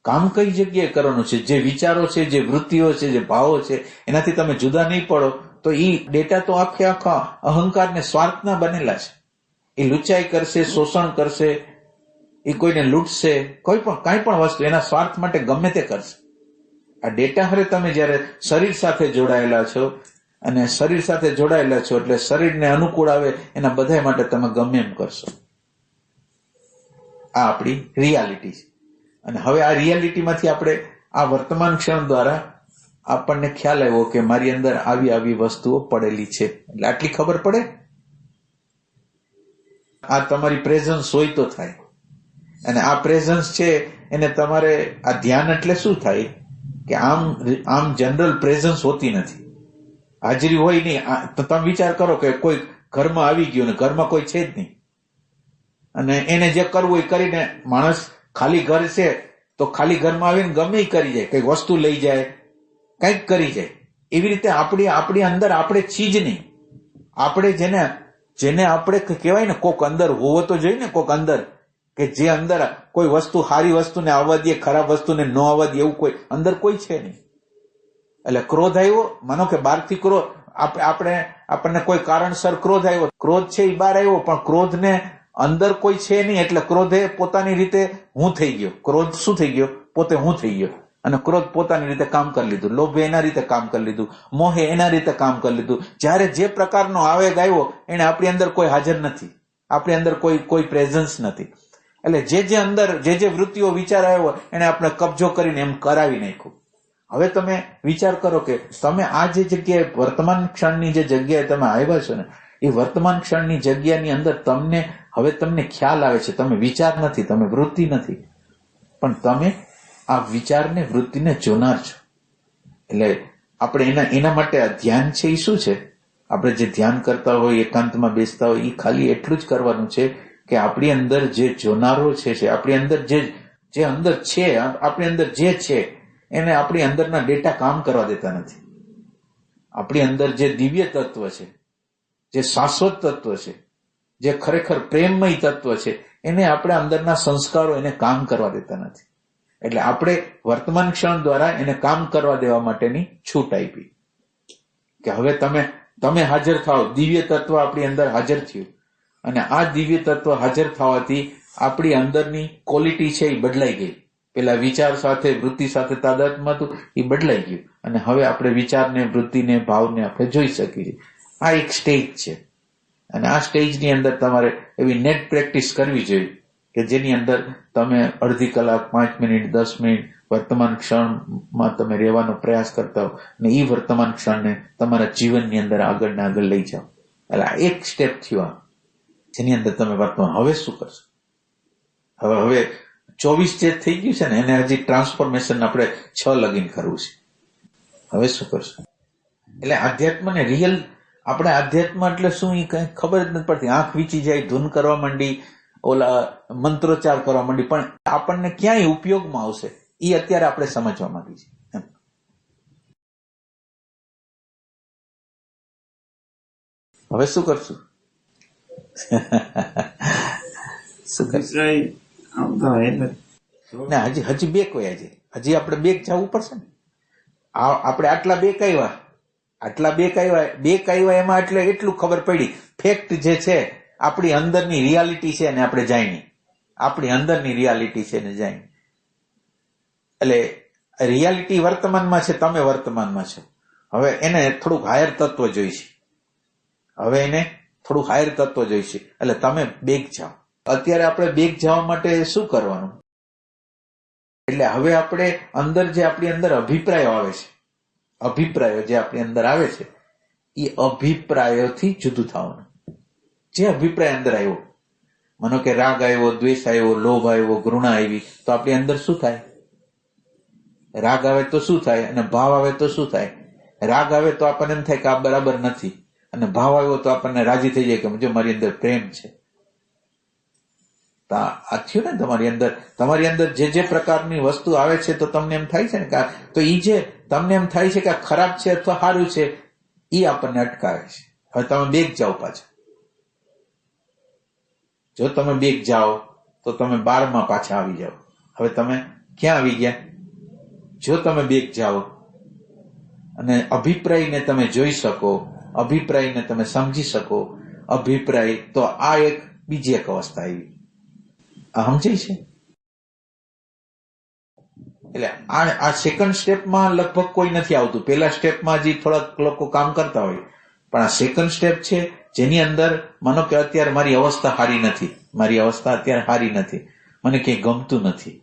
કામ કઈ જગ્યાએ કરવાનું છે? જે વિચારો છે, જે વૃત્તિઓ છે, જે ભાવો છે, એનાથી તમે જુદા નહીં પડો તો એ ડેટા તો આખે આખા અહંકાર ને સ્વાર્થના બનેલા છે. એ લુચાઈ કરશે, શોષણ કરશે, એ કોઈને લૂંટશે, કાંઈ પણ વસ્તુ એના સ્વાર્થ માટે ગમે તે કરશે. આ ડેટા હારે તમે જયારે શરીર સાથે જોડાયેલા છો, અને શરીર સાથે જોડાયેલા છો એટલે શરીરને અનુકૂળ આવે એના બધા માટે તમે ગમે એમ કરશો. આ આપણી રિયાલિટી છે. અને હવે આ રિયાલિટીમાંથી આપણે આ વર્તમાન ક્ષણ દ્વારા આપણને ખ્યાલ આવ્યો કે મારી અંદર આવી વસ્તુઓ પડેલી છે. એટલે આટલી ખબર પડે. આ તમારી પ્રેઝન્સ હોય તો થાય. અને આ પ્રેઝન્સ છે એને તમારે આ ધ્યાન એટલે શું થાય કે આમ જનરલ પ્રેઝન્સ હોતી નથી. હાજરી હોય નહીં. તો તમે વિચાર કરો કે કોઈ ઘરમાં આવી ગયું ને ઘરમાં કોઈ છે જ નહીં, અને એને જે કરવું એ કરીને માણસ ખાલી ઘર છે તો ખાલી ઘરમાં આવીને ગમે એ કરી જાય, કઈ વસ્તુ લઈ જાય, કંઈક કરી જાય. એવી રીતે આપણી અંદર આપણે છીએ જ નહીં. આપણે જેને આપણે કહેવાય ને કોક અંદર હોવો તો જોઈએ ને, કોક અંદર કે જે અંદર કોઈ વસ્તુ સારી વસ્તુને આવવા દે, ખરાબ વસ્તુને ન આવવા દે, એવું કોઈ અંદર કોઈ છે નહીં. એટલે ક્રોધ આવ્યો, માનો કે બહારથી ક્રોધ, આપણને કોઈ કારણસર ક્રોધ આવ્યો, ક્રોધ છે એ બહાર આવ્યો, પણ ક્રોધને અંદર કોઈ છે નહીં, એટલે ક્રોધે પોતાની રીતે હું થઈ ગયો. ક્રોધ શું થઈ ગયો? પોતે હું થઈ ગયો. અને ક્રોધ પોતાની રીતે કામ કરી લીધું, લોભે એના રીતે કામ કરી લીધું, મોહે એના રીતે કામ કરી લીધું. જયારે જે પ્રકારનો આવેગ આવ્યો એને આપણી અંદર કોઈ હાજર નથી, આપણી અંદર કોઈ પ્રેઝન્સ નથી. એટલે જે અંદર જે વૃત્તિઓ વિચાર આવ્યો એને આપણે કબજો કરીને એમ કરાવી નાખ્યું. હવે તમે વિચાર કરો કે તમે આ જે જગ્યાએ વર્તમાન ક્ષણની જે જગ્યાએ તમે આવ્યા છો ને, એ વર્તમાન ક્ષણની જગ્યાની અંદર તમને ખ્યાલ આવે છે. તમે વિચાર નથી, તમે વૃત્તિ નથી, પણ તમે આ વિચારને, વૃત્તિને જોનાર છો. એટલે આપણે એના માટે આ ધ્યાન છે એ શું છે? આપણે જે ધ્યાન કરતા હોય, એકાંતમાં બેસતા હોય, એ ખાલી એટલું જ કરવાનું છે કે આપણી અંદર જે જોનારો છે, આપણી અંદર જે અંદર છે, આપણી અંદર જે છે એને આપણી અંદરના ડેટા કામ કરવા દેતા નથી. આપણી અંદર જે દિવ્ય તત્વ છે, જે શાશ્વત તત્વ છે, જે ખરેખર પ્રેમમય તત્વ છે, એને આપણે અંદરના સંસ્કારો એને કામ કરવા દેતા નથી. એટલે આપણે વર્તમાન ક્ષણ દ્વારા એને કામ કરવા દેવા માટેની છૂટ આપી કે હવે તમે હાજર થાઓ. દિવ્ય તત્વ આપણી અંદર હાજર થયું, અને આ દિવ્ય તત્વ હાજર થવાથી આપણી અંદરની ક્વોલિટી છે એ બદલાઈ ગઈ. પેલા વિચાર સાથે, વૃત્તિ સાથે તાદાત્મ્ય હતું, એ બદલાઈ ગયું, અને હવે આપણે વિચારને, વૃત્તિને, ભાવને આપણે જોઈ શકીએ. આ એક સ્ટેજ છે, અને આ સ્ટેજની અંદર તમારે એવી નેટ પ્રેક્ટિસ કરવી જોઈએ કે જેની અંદર તમે અડધી કલાક, 5 મિનિટ, 10 મિનિટ વર્તમાન ક્ષણમાં તમે રહેવાનો પ્રયાસ કરતા હો, અને એ વર્તમાન ક્ષણને તમારા જીવનની અંદર આગળ ને આગળ લઈ જાઓ. એટલે આ એક સ્ટેપ થયું જેની અંદર તમે વર્તમાન. હવે શું કરશો? હવે 24 જે થઈ ગયું છે ને, એને હજી ટ્રાન્સફોર્મેશન આપણે 6 લગીન કરવું છે. હવે શું કરશું? એટલે આધ્યાત્મને રિયલ, આપણે આધ્યાત્મ એટલે શું એ કઈ ખબર જ નથી પડતી. આંખ વીંચી જાય, ધૂન કરવા માંડી, ઓલા મંત્રોચ્ચાર કરવા માંડી, પણ આપણને ક્યાંય ઉપયોગમાં આવશે એ અત્યારે આપણે સમજવા માંગી છીએ. હવે શું કરશું? શું કરશું? ના, હજી બે કોઈ હજી આપણે બે જવું પડશે ને. આપણે આટલા બે કાયવા એમાં એટલે એટલું ખબર પડી, ફેક્ટ જે છે આપણી અંદરની રિયાલિટી છે ને આપણે જાણી, આપણી અંદરની રિયાલિટી છે ને જાણી. એટલે રિયાલિટી વર્તમાનમાં છે, તમે વર્તમાનમાં છો. હવે એને થોડુંક હાયર તત્વ જોઈશે, એટલે તમે બેગ જાઓ. અત્યારે આપણે બેગ જવા માટે શું કરવાનું? એટલે હવે આપણે અંદર જે આપણી અંદર અભિપ્રાયો આવે છે, અભિપ્રાયો જે આપણી અંદર આવે છે, એ અભિપ્રાયોથી જુદું થવાનું. જે અભિપ્રાય અંદર આવ્યો, માનો કે રાગ આવ્યો, દ્વેષ આવ્યો, લોભ આવ્યો, ઘૃણા આવી, તો આપણી અંદર શું થાય? રાગ આવે તો શું થાય? અને ભાવ આવે તો શું થાય? રાગ આવે તો આપણને એમ થાય કે આ બરાબર નથી, અને ભાવ આવ્યો તો આપણને રાજી થઈ જાય કે જો મારી અંદર પ્રેમ છે. તો આ થયું ને તમારી અંદર જે પ્રકારની વસ્તુ આવે છે તો તમને એમ થાય છે ને કે તો ઈ જે તમને એમ થાય છે કે આ ખરાબ છે અથવા સારું છે, ઈ આપણને અટકાવે છે. હવે તમે બેગ જાઓ પાછા, જો તમે બેગ જાઓ તો તમે 12માં પાછા આવી જાઓ. હવે તમે ક્યાં આવી ગયા? જો તમે બેગ જાઓ અને અભિપ્રાયને તમે જોઈ શકો, અભિપ્રાયને તમે સમજી શકો, અભિપ્રાય, તો આ એક બીજી એક અવસ્થા આવી. આ સમજાય છે? એટલે આ સેકન્ડ સ્ટેપમાં લગભગ કોઈ નથી આવતું. પહેલા સ્ટેપમાં હજી થોડાક લોકો કામ કરતા હોય, પણ આ સેકન્ડ સ્ટેપ છે જેની અંદર માનો કે અત્યારે મારી અવસ્થા સારી નથી, મારી અવસ્થા અત્યારે સારી નથી, મને ક્યાંય ગમતું નથી,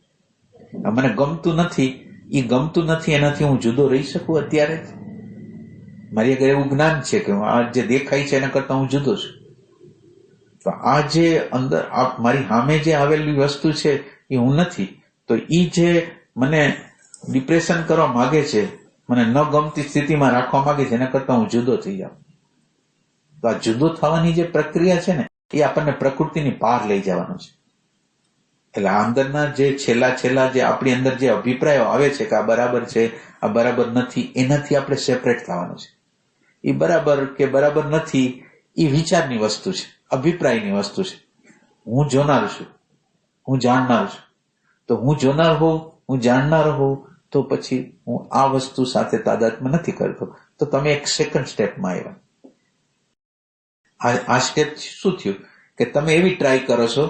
મને ગમતું નથી, એ ગમતું નથી એનાથી હું જુદો રહી શકું અત્યારે જ? મારી આગળ એવું જ્ઞાન છે કે આ જે દેખાય છે એના કરતા હું જુદો છું. તો આ જે અંદર મારી સામે જે આવેલી વસ્તુ છે એ હું નથી. તો એ જે મને ડિપ્રેશન કરવા માંગે છે, મને ન ગમતી સ્થિતિમાં રાખવા માંગે છે, એના કરતા હું જુદો થઈ જાઉં. તો આ જુદો થવાની જે પ્રક્રિયા છે ને, એ આપણને પ્રકૃતિની બહાર લઈ જવાનું છે. એટલે આ અંદરના જે છેલ્લા જે આપણી અંદર જે અભિપ્રાયો આવે છે કે આ બરાબર છે, આ બરાબર નથી, એનાથી આપણે સેપરેટ થવાનું છે. એ બરાબર કે બરાબર નથી એ વિચારની વસ્તુ છે, અભિપ્રાયની વસ્તુ છે. હું જોનાર છું, હું જાણનાર છું. તો હું જોનાર હોઉં, હું જાણનાર હોઉં, તો પછી હું આ વસ્તુ સાથે તાદાત્મ્ય નથી કરતો. તો તમે એક સેકન્ડ સ્ટેપમાં આવ્યા. આ સ્ટેપ શું થયું કે તમે એવી ટ્રાય કરો છો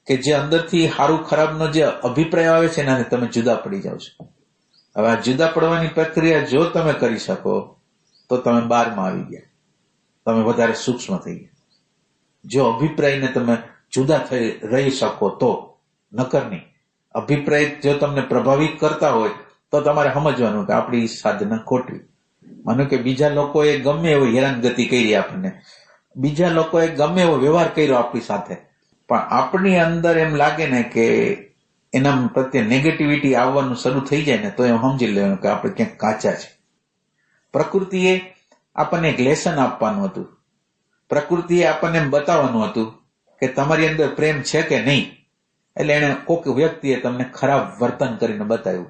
કે જે અંદરથી સારું ખરાબનો જે અભિપ્રાય આવે છે એનાથી તમે જુદા પડી જાઓ છો. હવે આ જુદા પડવાની પ્રક્રિયા જો તમે કરી શકો તો તમે 12માં આવી ગયા, તમે વધારે સૂક્ષ્મ થઈ ગયા. જો અભિપ્રાયને તમે જુદા થઈ રહી શકો તો, નકર નહીં. અભિપ્રાય જો તમને પ્રભાવિત કરતા હોય તો તમારે સમજવાનું કે આપણી સાધના ખોટી. માનો કે બીજા લોકોએ ગમે એવો હેરાનગતિ કરી આપણને, બીજા લોકોએ ગમે એવો વ્યવહાર કર્યો આપણી સાથે, પણ આપણી અંદર એમ લાગે ને કે એના પ્રત્યે નેગેટિવિટી આવવાનું શરૂ થઈ જાય ને, તો એમ સમજી લેવાનું કે આપણે ક્યાંક કાચા છે. પ્રકૃતિએ આપણને એક લેસન આપવાનું હતું, પ્રકૃતિએ આપણને એમ બતાવવાનું હતું કે તમારી અંદર પ્રેમ છે કે નહીં. એટલે એને કોઈક વ્યક્તિએ તમને ખરાબ વર્તન કરીને બતાવ્યું.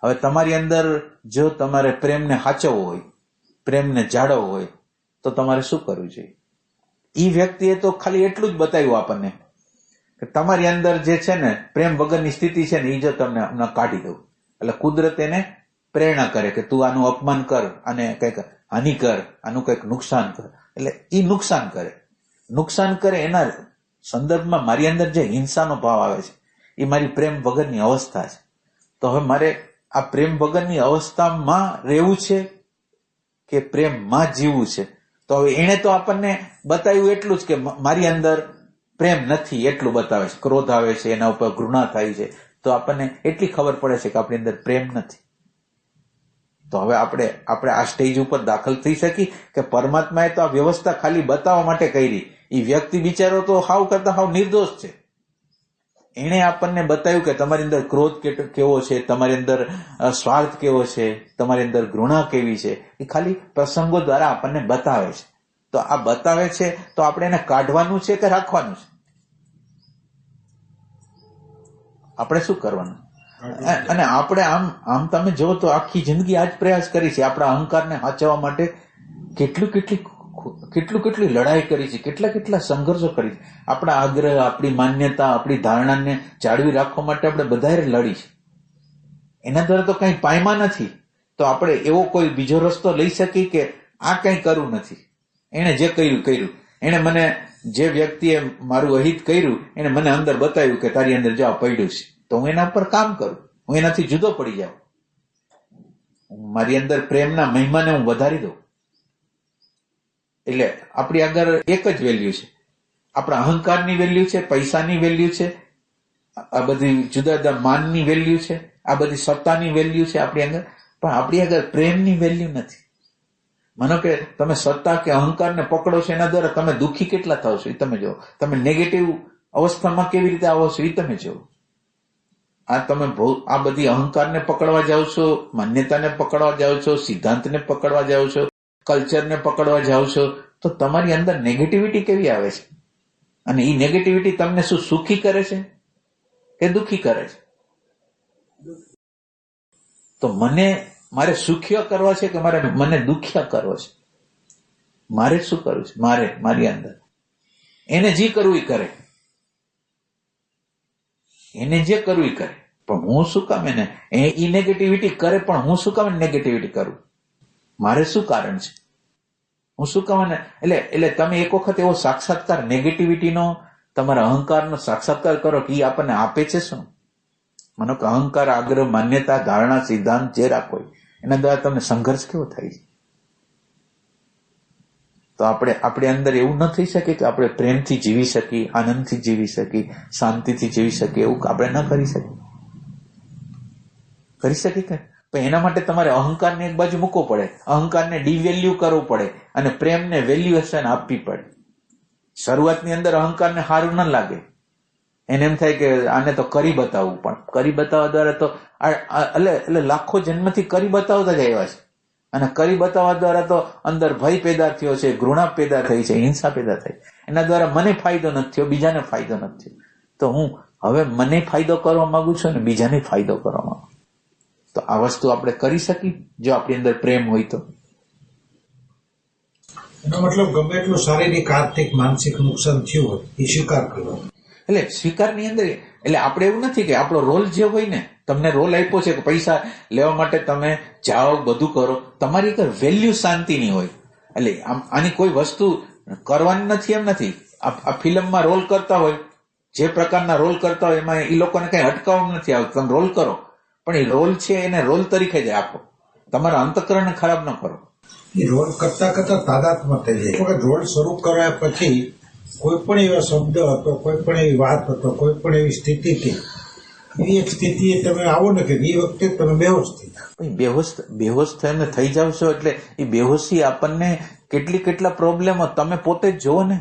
હવે તમારી અંદર જો તમારે પ્રેમને સાચવવો હોય, પ્રેમને જાળવવો હોય, તો તમારે શું કરવું જોઈએ? એ વ્યક્તિએ તો ખાલી એટલું જ બતાવ્યું આપણને કે તમારી અંદર જે છે ને પ્રેમ વગરની સ્થિતિ છે ને, એ જો તમને હમણાં કાઢી દઉં. એટલે કુદરત એને પ્રેરણા કરે કે તું આનું અપમાન કર, અને કંઈક હાનિ કર, આનું કંઈક નુકસાન કર. એટલે એ નુકસાન કરે એના સંદર્ભમાં મારી અંદર જે હિંસાનો ભાવ આવે છે એ મારી પ્રેમ વગરની અવસ્થા છે. તો હવે મારે આ પ્રેમ વગરની અવસ્થામાં રહેવું છે કે પ્રેમમાં જીવવું છે? તો હવે એને તો આપણને બતાવ્યું એટલું જ કે મારી અંદર પ્રેમ નથી, એટલું બતાવે છે. ક્રોધ આવે છે, એના ઉપર ઘૃણા થાય છે, તો આપણને એટલી ખબર પડે છે કે આપણી અંદર પ્રેમ નથી. તો હવે આપણે આ સ્ટેજ ઉપર દાખલ થઈ શકી કે પરમાત્માએ તો આ વ્યવસ્થા ખાલી બતાવવા માટે કરી. એ વ્યક્તિ બિચારો તો હાવ કરતા હાવ નિર્દોષ છે. એણે આપણને બતાવ્યું કે તમારી અંદર ક્રોધ કેવો છે, તમારી અંદર સ્વાર્થ કેવો છે, તમારી અંદર ઘૃણા કેવી છે, એ ખાલી પ્રસંગો દ્વારા આપણને બતાવે છે. તો આ બતાવે છે તો આપણે એને કાઢવાનું છે કે રાખવાનું છે? આપણે શું કરવાનું? અને આપણે આમ તમે જો તો આખી જિંદગી આ જ પ્રયાસ કરી છે આપણા અહંકારને સાચવવા માટે. કેટલી લડાઈ કરી છે, કેટલા સંઘર્ષો કરી છે. આપણા આગ્રહ, આપણી માન્યતા, આપણી ધારણાને જાળવી રાખવા માટે આપણે બધાએ લડી છે. એના દ્વારા તો કઈ પાયમાં નથી. તો આપણે એવો કોઈ બીજો રસ્તો લઈ શકીએ કે આ કઈ કરવું નથી, એને જે કર્યું. એને મને, જે વ્યક્તિએ મારું અહિત કર્યું, એને મને અંદર બતાવ્યું કે તારી અંદર જો આ પડ્યું છે, તો હું એના ઉપર કામ કરું, હું એનાથી જુદો પડી જાઉં, મારી અંદર પ્રેમના મહિમાને હું વધારી દઉં. એટલે આપણી આગળ એક જ વેલ્યુ છે, આપણા અહંકારની વેલ્યુ છે, પૈસાની વેલ્યુ છે, આ બધી જુદા જુદા માનની વેલ્યુ છે, આ બધી સત્તાની વેલ્યુ છે આપણી આગળ, પણ આપણી આગળ પ્રેમની વેલ્યુ નથી. માનો કે તમે સત્તા કે અહંકારને પકડો છો, એના દ્વારા તમે દુઃખી કેટલા થાવ છો એ તમે જુઓ. તમે નેગેટિવ અવસ્થામાં કેવી રીતે આવો છો એ તમે જુઓ. તમે આ બધી અહંકારને પકડવા જાઓ છો, માન્યતાને પકડવા જાઓ છો, સિદ્ધાંતને પકડવા જાઓ છો, કલ્ચરને પકડવા જાઓ છો, તો તમારી અંદર નેગેટિવિટી કેવી આવે છે? અને એ નેગેટિવિટી તમને શું સુખી કરે છે એ દુઃખી કરે છે. તો મારે સુખ્ય કરવા છે કે મને દુખ્ય કરવો છે? મારે શું કરવું છે? મારી અંદર એને જે કરવું એ કરે, એને જે કરવું એ કરે. પણ હું શું કામ એ નેગેટિવિટી કરે, પણ હું શું કામ નેગેટિવિટી કરું? મારે શું કારણ છે? હું શું કામ? એટલે તમે એક વખત એવો સાક્ષાત્કાર નેગેટિવિટીનો, તમારા અહંકારનો સાક્ષાત્કાર કરો કે એ આપણને આપે છે શું? માનો કે અહંકાર, આગ્રહ, માન્યતા, ધારણા, સિદ્ધાંત જે રાખો એના દ્વારા તમને સંઘર્ષ કેવો થાય છે? તો આપણે અંદર એવું ન થઈ શકે કે આપણે પ્રેમથી જીવી શકીએ, આનંદથી જીવી શકીએ, શાંતિથી જીવી શકીએ. એવું આપણે ન કરી શકીએ. કરી શકીએ કે? પણ એના માટે તમારે અહંકારને એક બાજુ મૂકવો પડે, અહંકારને ડિવેલ્યુ કરવું પડે અને પ્રેમને વેલ્યુએશન આપવી પડે. શરૂઆતની અંદર અહંકારને સારું ન લાગે, એને એમ થાય કે આને તો કરી બતાવવું, પણ કરી બતાવવા દ્વારા તો એટલે લાખો જન્મથી કરી બતાવતા જ આવ્યા છે. અને કરી બતાવવા દ્વારા તો અંદર ભય પેદા થયો છે, ઘૃણા પેદા થઈ છે, હિંસા પેદા થઈ. એના દ્વારા મને ફાયદો નથી થયો, બીજાને ફાયદો નથી થયો. તો હું હવે મને ફાયદો કરવા માંગુ છું અને બીજાને ફાયદો કરવા માંગુ. તો આ વસ્તુ આપણે કરી શકીએ જો આપણી અંદર પ્રેમ હોય તો. એનો મતલબ ગમે એટલું શારીરિક, આર્થિક, માનસિક નુકસાન થયું હોય એ સ્વીકાર કરવો. એટલે સ્વીકારની અંદર એટલે આપણે એવું નથી કે આપણો રોલ જે હોય ને, તમને રોલ આપ્યો છે કે પૈસા લેવા માટે તમે જાઓ, બધું કરો, તમારી એક વેલ્યુ શાંતિની હોય. એટલે આની કોઈ વસ્તુ કરવાની નથી એમ નથી. આ ફિલ્મમાં રોલ કરતા હોય, જે પ્રકારના રોલ કરતા હોય એમાં એ લોકોને કઈ અટકાવવામાં નથી આવતું. તમે રોલ કરો, પણ એ રોલ છે એને રોલ તરીકે જ આપો, તમારા અંતઃકરણને ખરાબ ન કરો. એ રોલ કરતા તાદાત્મ્ય થઈ જાય. વખત રોલ શરૂ કર્યા પછી કોઈ પણ એવો શબ્દ હતો, કોઈ પણ એવી વાત હતો, કોઈ પણ એવી સ્થિતિ હતી, એવી એક સ્થિતિએ તમે આવો ને કે એ વખતે તમે બેહોશ થઈ જાઓ. બેહોશ થઈને થઈ જાવ છો એટલે એ બેહોશી આપણને કેટલા પ્રોબ્લેમો તમે પોતે જ જુઓ ને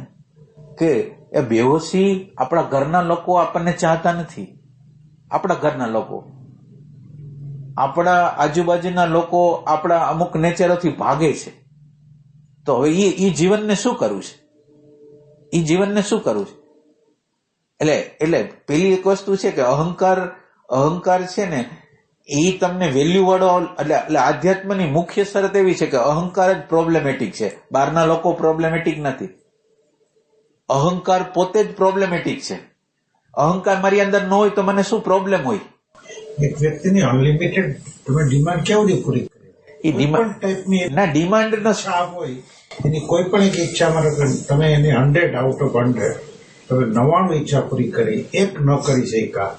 કે એ બેહોશી આપણા ઘરના લોકો આપણને ચાહતા નથી. આપણા ઘરના લોકો, આપણા આજુબાજુના લોકો આપણા અમુક નેચરોથી ભાગે છે. તો હવે એ જીવનને શું કરવું છે? એ જીવનને શું કરવું છે? એટલે પેલી એક વસ્તુ છે કે અહંકાર છે ને એ તમને વેલ્યુ વાળો, એટલે આધ્યાત્મની મુખ્ય શરત એવી છે કે અહંકાર જ પ્રોબ્લેમેટિક છે. બહારના લોકો પ્રોબ્લેમેટિક નથી, અહંકાર પોતે જ પ્રોબ્લેમેટિક છે. અહંકાર મારી અંદર ન હોય તો મને શું પ્રોબ્લેમ હોય? એક વ્યક્તિની અનલિમિટેડ તમે ડિમાન્ડ કેવી પૂરી એ ડિમાન્ડ ઈચ્છા હોય, એની કોઈ પણ એક ઈચ્છામાં તમે એને 100 આઉટ ઓફ 100 તમે 99 ઈચ્છા પૂરી કરી, એક ન કરી શક્યા,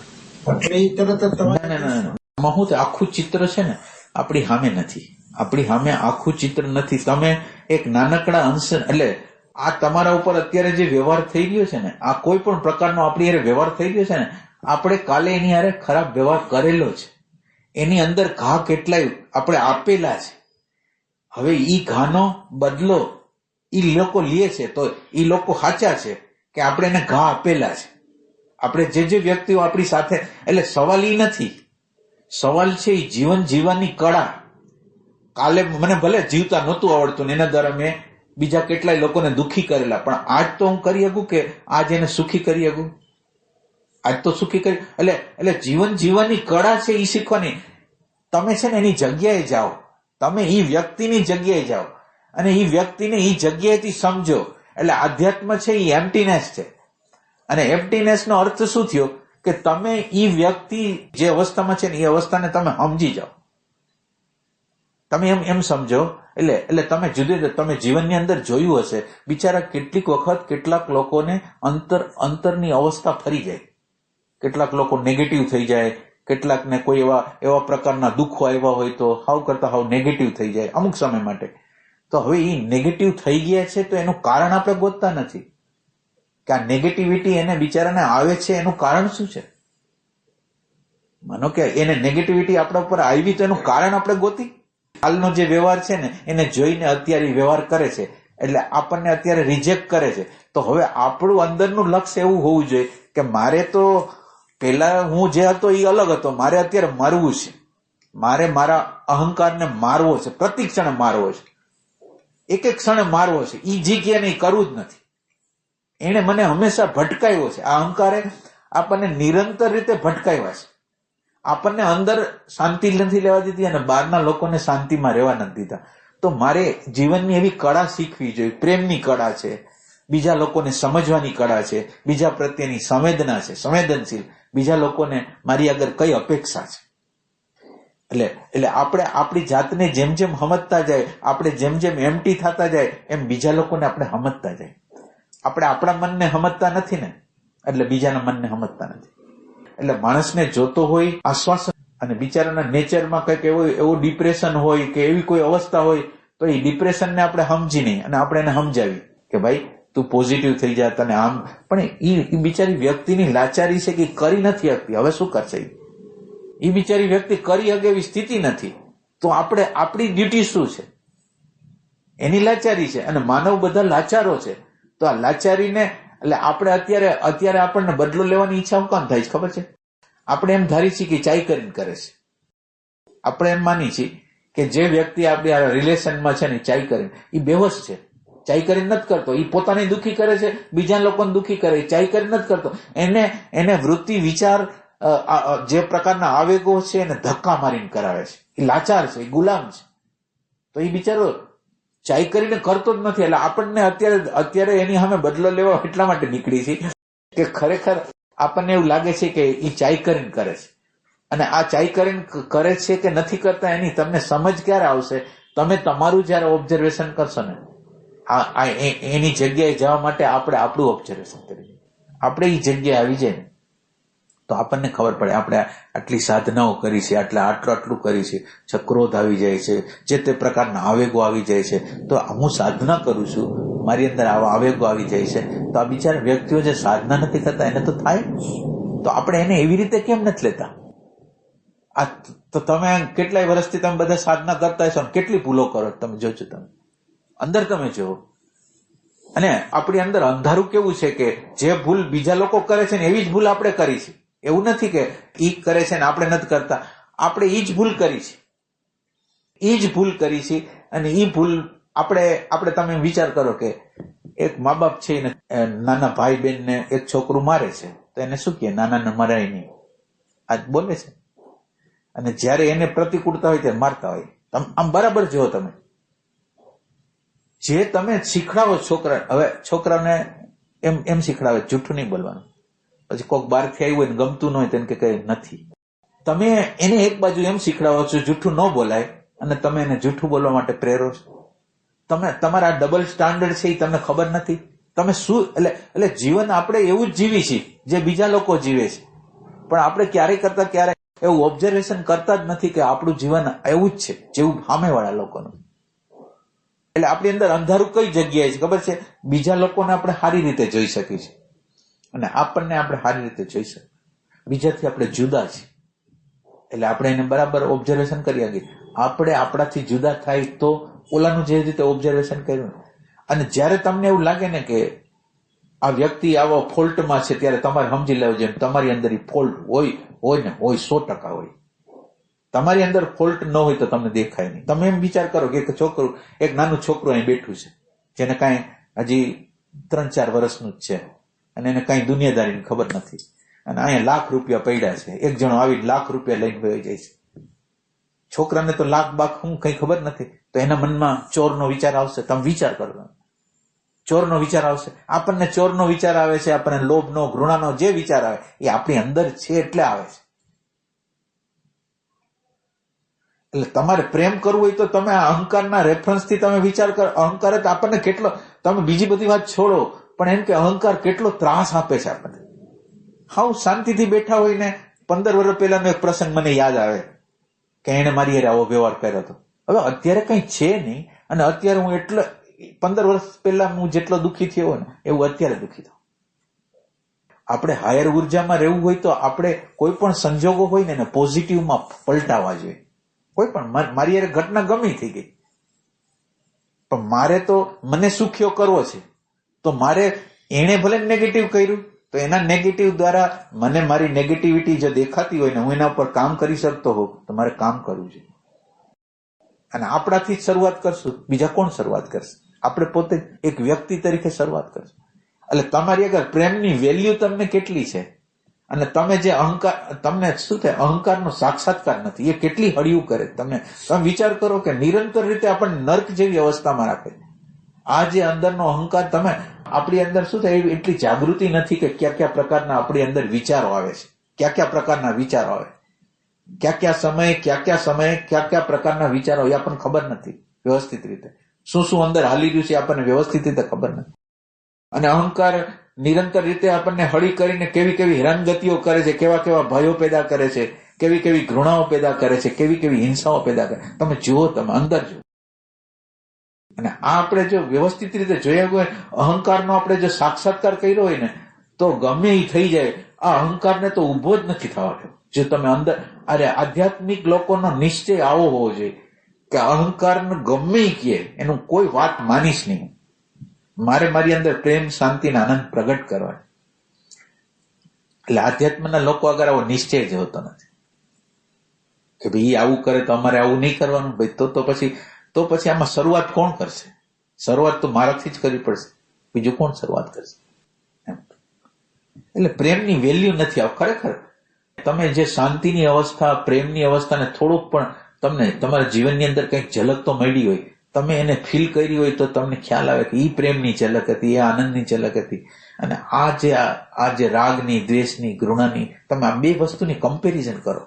એટલે એ તરત જ તમે હું તો આખું ચિત્ર છે ને આપણી સામે નથી, આપણી સામે આખું ચિત્ર નથી. તમે એક નાનકડા અંશ, એટલે આ તમારા ઉપર અત્યારે જે વ્યવહાર થઈ ગયો છે ને, આ કોઈ પણ પ્રકારનો આપણી હારે વ્યવહાર થઈ ગયો છે ને, આપણે કાલે એની હારે ખરાબ વ્યવહાર કરેલો છે. એની અંદર ઘા કેટલાય આપણે આપેલા છે. હવે ઈ ઘાનો બદલો ઈ લોકો લે છે તો ઈ લોકો સાચા છે કે આપણે એને ઘા આપેલા છે. આપણે જે વ્યક્તિઓ આપણી સાથે, એટલે સવાલ ઈ નથી, સવાલ છે ઈ જીવન જીવવાની કળા. કાલે મને ભલે જીવતા નહોતું આવડતું ને એના દ્વારા મેં બીજા કેટલાય લોકોને દુઃખી કરેલા, પણ આજ તો હું કરી શકું કે આજ એને સુખી કરી શકું, આજ તો સુખી કરી. એટલે જીવન જીવવાની કળા છે એ શીખવાની. તમે છે ને એની જગ્યાએ જાઓ, તમે એ વ્યક્તિની જગ્યાએ જાઓ અને એ વ્યક્તિને એ જગ્યાએથી સમજો. એટલે આધ્યાત્મ છે એ એમ્પ્ટીનેસ છે. અને એમ્પ્ટીનેસ નો અર્થ શું થયો કે તમે એ વ્યક્તિ જે અવસ્થામાં છે ને એ અવસ્થાને તમે સમજી જાઓ, તમે એમ સમજો. એટલે તમે તમે જીવનની અંદર જોયું હશે, બિચારા કેટલીક વખત કેટલાક લોકોને અંતરની અવસ્થા ફરી જાય, કેટલાક લોકો નેગેટિવ થઈ જાય, કેટલાકને કોઈ એવા પ્રકારના દુઃખો આવ્યા હોય તો હાવ કરતા હાવ નેગેટિવ થઈ જાય અમુક સમય માટે. તો હવે એ નેગેટિવ થઈ ગયા છે તો એનું કારણ આપણે ગોતતા નથી કે આ નેગેટિવિટી એને બિચારાને આવે છે, એનું કારણ શું છે? માનો કે એને નેગેટિવિટી આપણા ઉપર આવી તો એનું કારણ આપણે ગોતી. હાલનો જે વ્યવહાર છે ને એને જોઈને અત્યારે વ્યવહાર કરે છે એટલે આપણને અત્યારે રિજેક્ટ કરે છે. તો હવે આપણું અંદરનું લક્ષ્ય એવું હોવું જોઈએ કે મારે તો પેલા હું જે હતો એ અલગ હતો, મારે અત્યારે મરવું છે, મારે મારા અહંકારને મારવો છે, પ્રતિ ક્ષણે મારવો છે, એક એક ક્ષણે મારવો છે. એ જગ્યાએ નહીં કરવું જ નથી. એને મને હંમેશા ભટકાયો છે. આ આપણને નિરંતર રીતે ભટકાવ્યા છે. આપણને અંદર શાંતિ નથી લેવા દીધી અને બહારના લોકોને શાંતિમાં રહેવા નથી દીધા. તો મારે જીવનની એવી કળા શીખવી જોઈએ. પ્રેમની કળા છે, બીજા લોકોને સમજવાની કળા છે, બીજા પ્રત્યેની સંવેદના છે, સંવેદનશીલ, બીજા લોકોને મારી આગળ કઈ અપેક્ષા છે. એટલે આપણે આપણી જાતને જેમ જેમ સમજતા જાય, આપણે જેમ જેમ એમ્પ્ટી થતા જાય, એમ બીજા લોકોને આપણે સમજતા જાય. આપણે આપણા મનને સમજતા નથી ને, એટલે બીજાના મનને સમજતા નથી. એટલે માણસને જોતો હોય આશ્વાસન, અને બિચારાના નેચરમાં કંઈક એવું ડિપ્રેશન હોય કે એવી કોઈ અવસ્થા હોય, તો એ ડિપ્રેશનને આપણે સમજી નહીં અને આપણે એને સમજાવી કે ભાઈ તું પોઝિટિવ થઈ જા, તને આમ. પણ એ બિચારી વ્યક્તિની લાચારી છે કે કરી નથી શકતી. હવે શું કરશે? એ બિચારી વ્યક્તિ કરી શકે એવી સ્થિતિ નથી. તો આપણે આપણી ડ્યુટી શું છે? એની લાચારી છે. અને માનવ બધા લાચારો છે. તો આ લાચારીને એટલે આપણે અત્યારે આપણને બદલો લેવાની ઈચ્છા શું કામ થાય છે ખબર છે? આપણે એમ ધારી છીએ કે ચાઈ કરીને કરે છે. આપણે એમ માની છીએ કે જે વ્યક્તિ આપણી આ રિલેશનમાં છે ને ચાઈ કરીને, એ બેહોશ છે. ચાઈ કરીને નથી કરતો. એ પોતાને દુઃખી કરે છે, બીજા લોકોને દુઃખી કરે. ચાઈ કરીને નથી કરતો. એને વૃત્તિ, વિચાર, જે પ્રકારના આવેગો છે એને ધક્કા મારીને કરાવે છે. એ લાચાર છે, એ ગુલામ છે. તો એ બિચારો ચાઈ કરીને કરતો જ નથી. એટલે આપણને અત્યારે એની સામે બદલો લેવા એટલા માટે નીકળી છે કે ખરેખર આપણને એવું લાગે છે કે એ ચાઈ કરીને કરે છે. અને આ ચાઈ કરીને કરે છે કે નથી કરતા એની તમને સમજ ક્યારે આવશે? તમે તમારું જયારે ઓબ્ઝર્વેશન કરશો ને, એની જગ્યાએ જવા માટે આપણે આપણું ઓબ્ઝર્વેશન કરીએ, આપણે એ જગ્યાએ આવી જાય ને, તો આપણને ખબર પડે આપણે આટલી સાધનાઓ કરી છે, આટલું કરી છે, ક્રોધ આવી જાય છે, જે તે પ્રકારના આવેગો આવી જાય છે. તો હું સાધના કરું છું, મારી અંદર આવા આવેગો આવી જાય છે. તો આ બિચારા વ્યક્તિઓ જે સાધના નથી કરતા એને તો થાય. તો આપણે એને એવી રીતે કેમ નથી લેતા? આ તો તમે કેટલાય વર્ષથી તમે બધા સાધના કરતા હશો, કેટલી ભૂલો કરો તમે જોજો. તમે અંદર તમે જુઓ. અને આપણી અંદર અંધારું કેવું છે કે જે ભૂલ બીજા લોકો કરે છે ને એવી જ ભૂલ આપણે કરી છે. એવું નથી કે ઈ કરે છે ને આપણે નથી કરતા. આપણે ઈ જ ભૂલ કરી છે, ઈ જ ભૂલ કરી છે. અને ઈ ભૂલ આપણે તમે વિચાર કરો કે એક મા બાપ છે ને નાના ભાઈ બહેન ને એક છોકરું મારે છે, તો એને શું કહે? નાનાને મરાય નહીં, આજ બોલે છે. અને જયારે એને પ્રતિકૂળતા હોય ત્યારે મારતા હોય. આમ બરાબર જુઓ તમે, જે તમે શીખડાવો છોકરા, હવે છોકરાને એમ શીખડાવે જૂઠું નહીં બોલવાનું. પછી કોઈક બહારથી આવ્યું હોય ને ગમતું ન હોય તેને કે કઈ નથી. તમે એને એક બાજુ એમ શીખડાવો છો જૂઠું ન બોલાય, અને તમે એને જૂઠું બોલવા માટે પ્રેરો છો. તમારા ડબલ સ્ટાન્ડર્ડ છે એ તમને ખબર નથી. તમે શું એટલે જીવન આપણે એવું જ જીવી છીએ જે બીજા લોકો જીવે છે, પણ આપણે ક્યારેય કરતા ક્યારેય એવું ઓબ્ઝર્વેશન કરતા જ નથી કે આપણું જીવન એવું જ છે જેવું સામેવાળા લોકોનું. એટલે આપણી અંદર અંધારું કઈ જગ્યાએ છે ખબર છે? બીજા લોકોને આપણે સારી રીતે જોઈ શકીએ છીએ અને આપણને આપણે સારી રીતે જોઈ શકીએ. બીજાથી આપણે જુદા છીએ એટલે આપણે એને બરાબર ઓબ્ઝર્વેશન કરી શકીએ. આપણે આપણાથી જુદા થાય તો ઓલાનું જે રીતે ઓબ્ઝર્વેશન કર્યું. અને જયારે તમને એવું લાગે ને કે આ વ્યક્તિ આવો ફોલ્ટમાં છે, ત્યારે તમારે સમજી લેવું જેમ તમારી અંદર ફોલ્ટ હોય ને હોય 100% હોય. તમારી અંદર ફોલ્ટ ન હોય તો તમને દેખાય નહીં. તમે એમ વિચાર કરો કે એક નાનું છોકરું અહીં બેઠું છે, જેને કાંઈ હજી 3-4 વર્ષનું જ છે, અને એને કાંઈ દુનિયાદારીની ખબર નથી, અને અહીંયા લાખ રૂપિયા પડ્યા છે. એક જણો આવી લાખ રૂપિયા લઈને વહી જાય છે. છોકરાને તો લાખ બાખ હું કઈ ખબર નથી, તો એના મનમાં ચોરનો વિચાર આવશે. તમે વિચાર કરો, ચોરનો વિચાર આવશે. આપણને ચોરનો વિચાર આવે છે, આપણને લોભનો, ઘૃણાનો જે વિચાર આવે એ આપણી અંદર છે એટલે આવે છે. એટલે તમારે પ્રેમ કરવું હોય તો તમે આ અહંકારના રેફરન્સથી તમે વિચાર કરો. અહંકાર જ આપણને કેટલો, તમે બીજી બધી વાત છોડો, પણ એમ કે અહંકાર કેટલો ત્રાસ આપે છે આપણને. હા, શાંતિથી બેઠા હોય ને 15 વર્ષ પહેલાનો એક પ્રસંગ મને યાદ આવે કે એને મારી હારે આવો વ્યવહાર કર્યો હતો. હવે અત્યારે કઈ છે નહીં, અને અત્યારે હું 15 વર્ષ પહેલા હું જેટલો દુઃખી થયો ને એવું અત્યારે દુઃખી થયો. આપણે હાયર ઉર્જામાં રહેવું હોય તો આપણે કોઈ પણ સંજોગો હોય ને એને પોઝિટિવમાં પલટાવવા જોઈએ. કોઈ પણ મારી યાર ઘટના ગમી થઈ ગઈ, પણ મારે તો મને સુખ્યો કરવો છે, તો મારે એને ભલે નેગેટિવ કર્યું તો એના નેગેટિવ દ્વારા મને મારી નેગેટિવિટી જો દેખાતી હોય ને હું એના ઉપર કામ કરી શકતો હોઉં તો મારે કામ કરવું છે. અને આપણાથી જ શરૂઆત કરશું, બીજા કોણ શરૂઆત કરશે? આપણે પોતે એક વ્યક્તિ તરીકે શરૂઆત કરશું. એટલે તમારી આગળ પ્રેમની વેલ્યુ તમને કેટલી છે અને તમે જે અહંકાર, તમને શું થાય, અહંકારનો સાક્ષાત્કાર નથી. એ કેટલી હળિયું કરે તમે વિચાર કરો કે નિરંતર રીતે આપણને નર્ક જેવી અવસ્થામાં રાખે. આ જે અંદરનો અહંકાર, તમે આપણી અંદર શું થાય, એટલી જાગૃતિ નથી કે કયા પ્રકારના આપણી અંદર વિચારો આવે છે, કયા પ્રકારના વિચારો આવે, કયા સમયે કયા પ્રકારના વિચારો, એ આપણને ખબર નથી વ્યવસ્થિત રીતે. શું અંદર હાલી રહ્યું છે આપણને વ્યવસ્થિત રીતે ખબર નથી. અને અહંકાર નિરંતર રીતે આપણને હળી કરીને કેવી હેરાનગતિઓ કરે છે, કેવા ભયો પેદા કરે છે, કેવી ઘૃણાઓ પેદા કરે છે, કેવી હિંસાઓ પેદા કરે. તમે જુઓ, તમે અંદર જુઓ. અને આ આપણે જો વ્યવસ્થિત રીતે જોયા હોય, અહંકારનો આપણે જો સાક્ષાત્કાર કર્યો હોય ને, તો ગમે એ થઈ જાય, આ અહંકારને તો ઉભો જ નથી થવા દો. જો તમે અંદર, અરે આધ્યાત્મિક લોકોનો નિશ્ચય આવો હોવો જોઈએ કે અહંકારને ગમે એ કહે એનું કોઈ વાત માનીશ નહીં. મારે મારી અંદર પ્રેમ, શાંતિ અને આનંદ પ્રગટ કરવા. એટલે આધ્યાત્મના લોકો આગળ આવો નિશ્ચય જ હોતો નથી કે ભાઈ આવું કરે તો અમારે આવું નહીં કરવાનું. ભાઈ તો પછી આમાં શરૂઆત કોણ કરશે? શરૂઆત તો મારાથી જ કરવી પડશે, બીજું કોણ શરૂઆત કરશે? એટલે પ્રેમની વેલ્યુ નથી. આવ ખરેખર તમે જે શાંતિની અવસ્થા, પ્રેમની અવસ્થાને થોડુંક પણ તમને તમારા જીવનની અંદર કંઈક ઝલક તો મળી હોય, તમે એને ફીલ કરી હોય, તો તમને ખ્યાલ આવે કે એ પ્રેમની ઝલક હતી, એ આનંદની ઝલક હતી. અને આ જે રાગની, દ્વેષની, ઘૃણાની, તમે આ બે વસ્તુની કમ્પેરિઝન કરો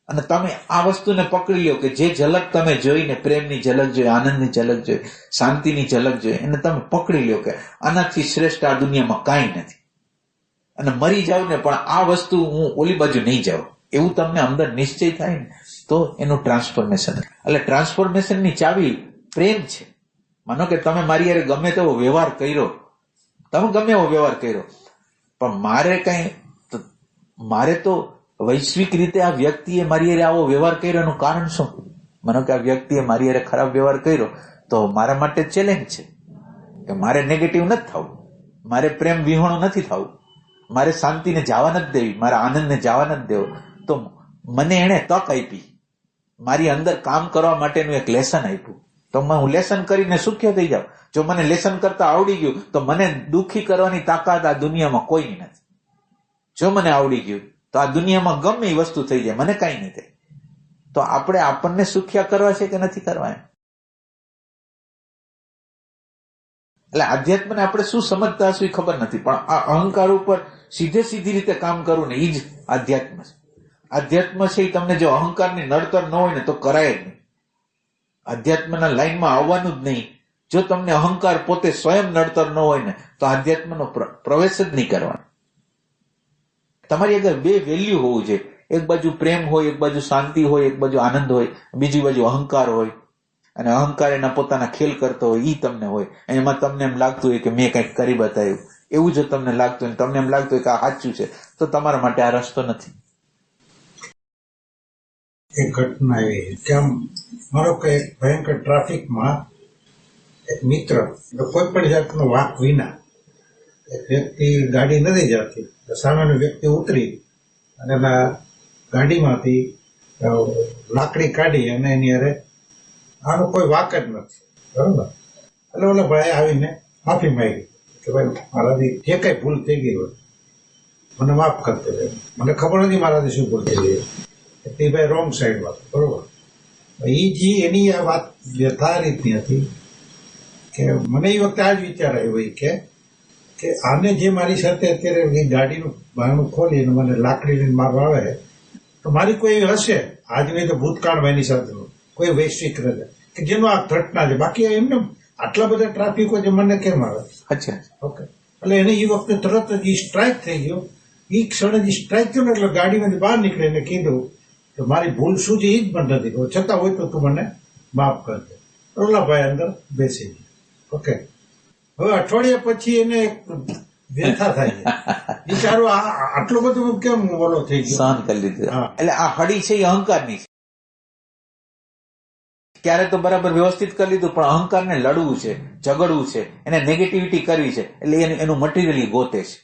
અને તમે આ વસ્તુને પકડી લો કે જે ઝલક તમે જોઈને, પ્રેમની ઝલક જોઈ, આનંદની ઝલક જોઈ, શાંતિની ઝલક જોઈ, એને તમે પકડી લો કે આનાથી શ્રેષ્ઠ આ દુનિયામાં કાંઈ નથી. અને મરી જાવ ને પણ આ વસ્તુ હું ઓલી બાજુ નહીં જાઉં, એવું તમને અંદર નિશ્ચય થાય ને, તો એનું ટ્રાન્સફોર્મેશન. એટલે ટ્રાન્સફોર્મેશનની ચાવી પ્રેમ છે. માનો કે તમે મારી યારે ગમે તેવો વ્યવહાર કર્યો, તમે ગમે એવો વ્યવહાર કર્યો, પણ મારે તો વૈશ્વિક રીતે આ વ્યક્તિએ મારી યારે આવો વ્યવહાર કર્યો, એનું કારણ શું? માનો કે આ વ્યક્તિએ મારી યારે ખરાબ વ્યવહાર કર્યો, તો મારા માટે ચેલેન્જ છે કે મારે નેગેટિવ નથી થવું, મારે પ્રેમ વિહોણું નથી થવું, મારે શાંતિને જવા નથી દેવી, મારા આનંદને જવા નથી દેવો. તો મને એને તક આપી, મારી અંદર કામ કરવા માટેનું એક લેસન આપ્યું, તો હું લેસન કરીને સુખ્ય થઈ જાઉં. જો મને લેસન કરતા આવડી ગયું, તો મને દુઃખી કરવાની તાકાત આ દુનિયામાં કોઈની નથી. જો મને આવડી ગયું, તો આ દુનિયામાં ગમે એ વસ્તુ થઈ જાય, મને કાંઈ નહીં થાય. તો આપણે આપણને સુખ્યા કરવા છે કે નથી કરવા? એટલે આધ્યાત્મને આપણે શું સમજતા હશું એ ખબર નથી, પણ આ અહંકાર ઉપર સીધી રીતે કામ કરવું ને, એ જ આધ્યાત્મ છે. આધ્યાત્મ છે એ તમને જો અહંકારની નડતર ન હોય ને, તો કરાય જ નહીં. આધ્યાત્મના લાઈનમાં આવવાનું જ નહીં. જો તમને અહંકાર પોતે સ્વયં નડતર ન હોય ને, તો આધ્યાત્મનો પ્રવેશ જ નહીં કરવાનો. તમારી આગળ બે વેલ્યુ હોવું જોઈએ. એક બાજુ પ્રેમ હોય, એક બાજુ શાંતિ હોય, એક બાજુ આનંદ હોય, બીજી બાજુ અહંકાર હોય. અને અહંકાર એના પોતાના ખેલ કરતો હોય, ઈ તમને હોય. એમાં તમને એમ લાગતું હોય કે મેં કંઈક કરી બતાવ્યું, એવું જો તમને લાગતું હોય, તમને એમ લાગતું હોય કે આ સાચું છે, તો તમારા માટે આ રસ્તો નથી. એક ઘટના એવી કે આમ મારો કે એક ભયંકર ટ્રાફિકમાં એક મિત્ર, કોઈ પણ જાતનો વાંક વિના એક વ્યક્તિ ગાડી નથી જતી, સામેનો વ્યક્તિ ઉતરી અને એના ગાડીમાંથી લાકડી કાઢી અને એની અરે આનો કોઈ વાંક જ નથી, બરોબર. એટલે ઓલા ભાઈ આવીને માફી માંગી કે ભાઈ મારાથી જે કઈ ભૂલ થઈ ગઈ હોય મને માફ કરતો રહે, મને ખબર નથી મારાથી શું ભૂલ થઈ ગઈ. તે ભાઈ રોંગ સાઈડ વાત, બરોબર. એની આ વાત યથા રીતની હતી કે મને એ વખતે આ જ વિચાર આવ્યો કે આને જે મારી સાથે અત્યારે ગાડીનું બારણું ખોલી અને મને લાકડીને મારવા આવે, તો મારી કોઈ હશે આજ નહીં તો ભૂતકાળમાં એની સાથે કોઈ વૈશ્વિક રજા કે જેનો આ ઘટના છે. બાકી એમને આટલા બધા ટ્રાફિકો જે મને કેમ આવે? અચ્છા, ઓકે. એટલે એને એ વખતે તરત જ સ્ટ્રાઇક થઈ ગયો. એ ક્ષણે જ સ્ટ્રાઇક થયો ને એટલે ગાડીમાંથી બહાર નીકળીને કીધું કે મારી ભૂલ શું છે એ જ પણ નથી ખબર, છતાં હોય તો તું મને માફ કરજે. રોલાભાઈ અંદર બેસી ગયો. ઓકે. હવે અઠવાડિયા પછી એને વ્યથા થાય છે, બિચારો આટલું બધું કેમ ઓલો થઈ ગયો, સહન કરી લીધું. એટલે આ હળી છે એ અહંકારની છે. ક્યારે તો બરાબર વ્યવસ્થિત કરી લીધું, પણ અહંકારને લડવું છે, ઝઘડવું છે, એને નેગેટિવિટી કરવી છે, એટલે એનું મટીરિયલી ગોતે છે.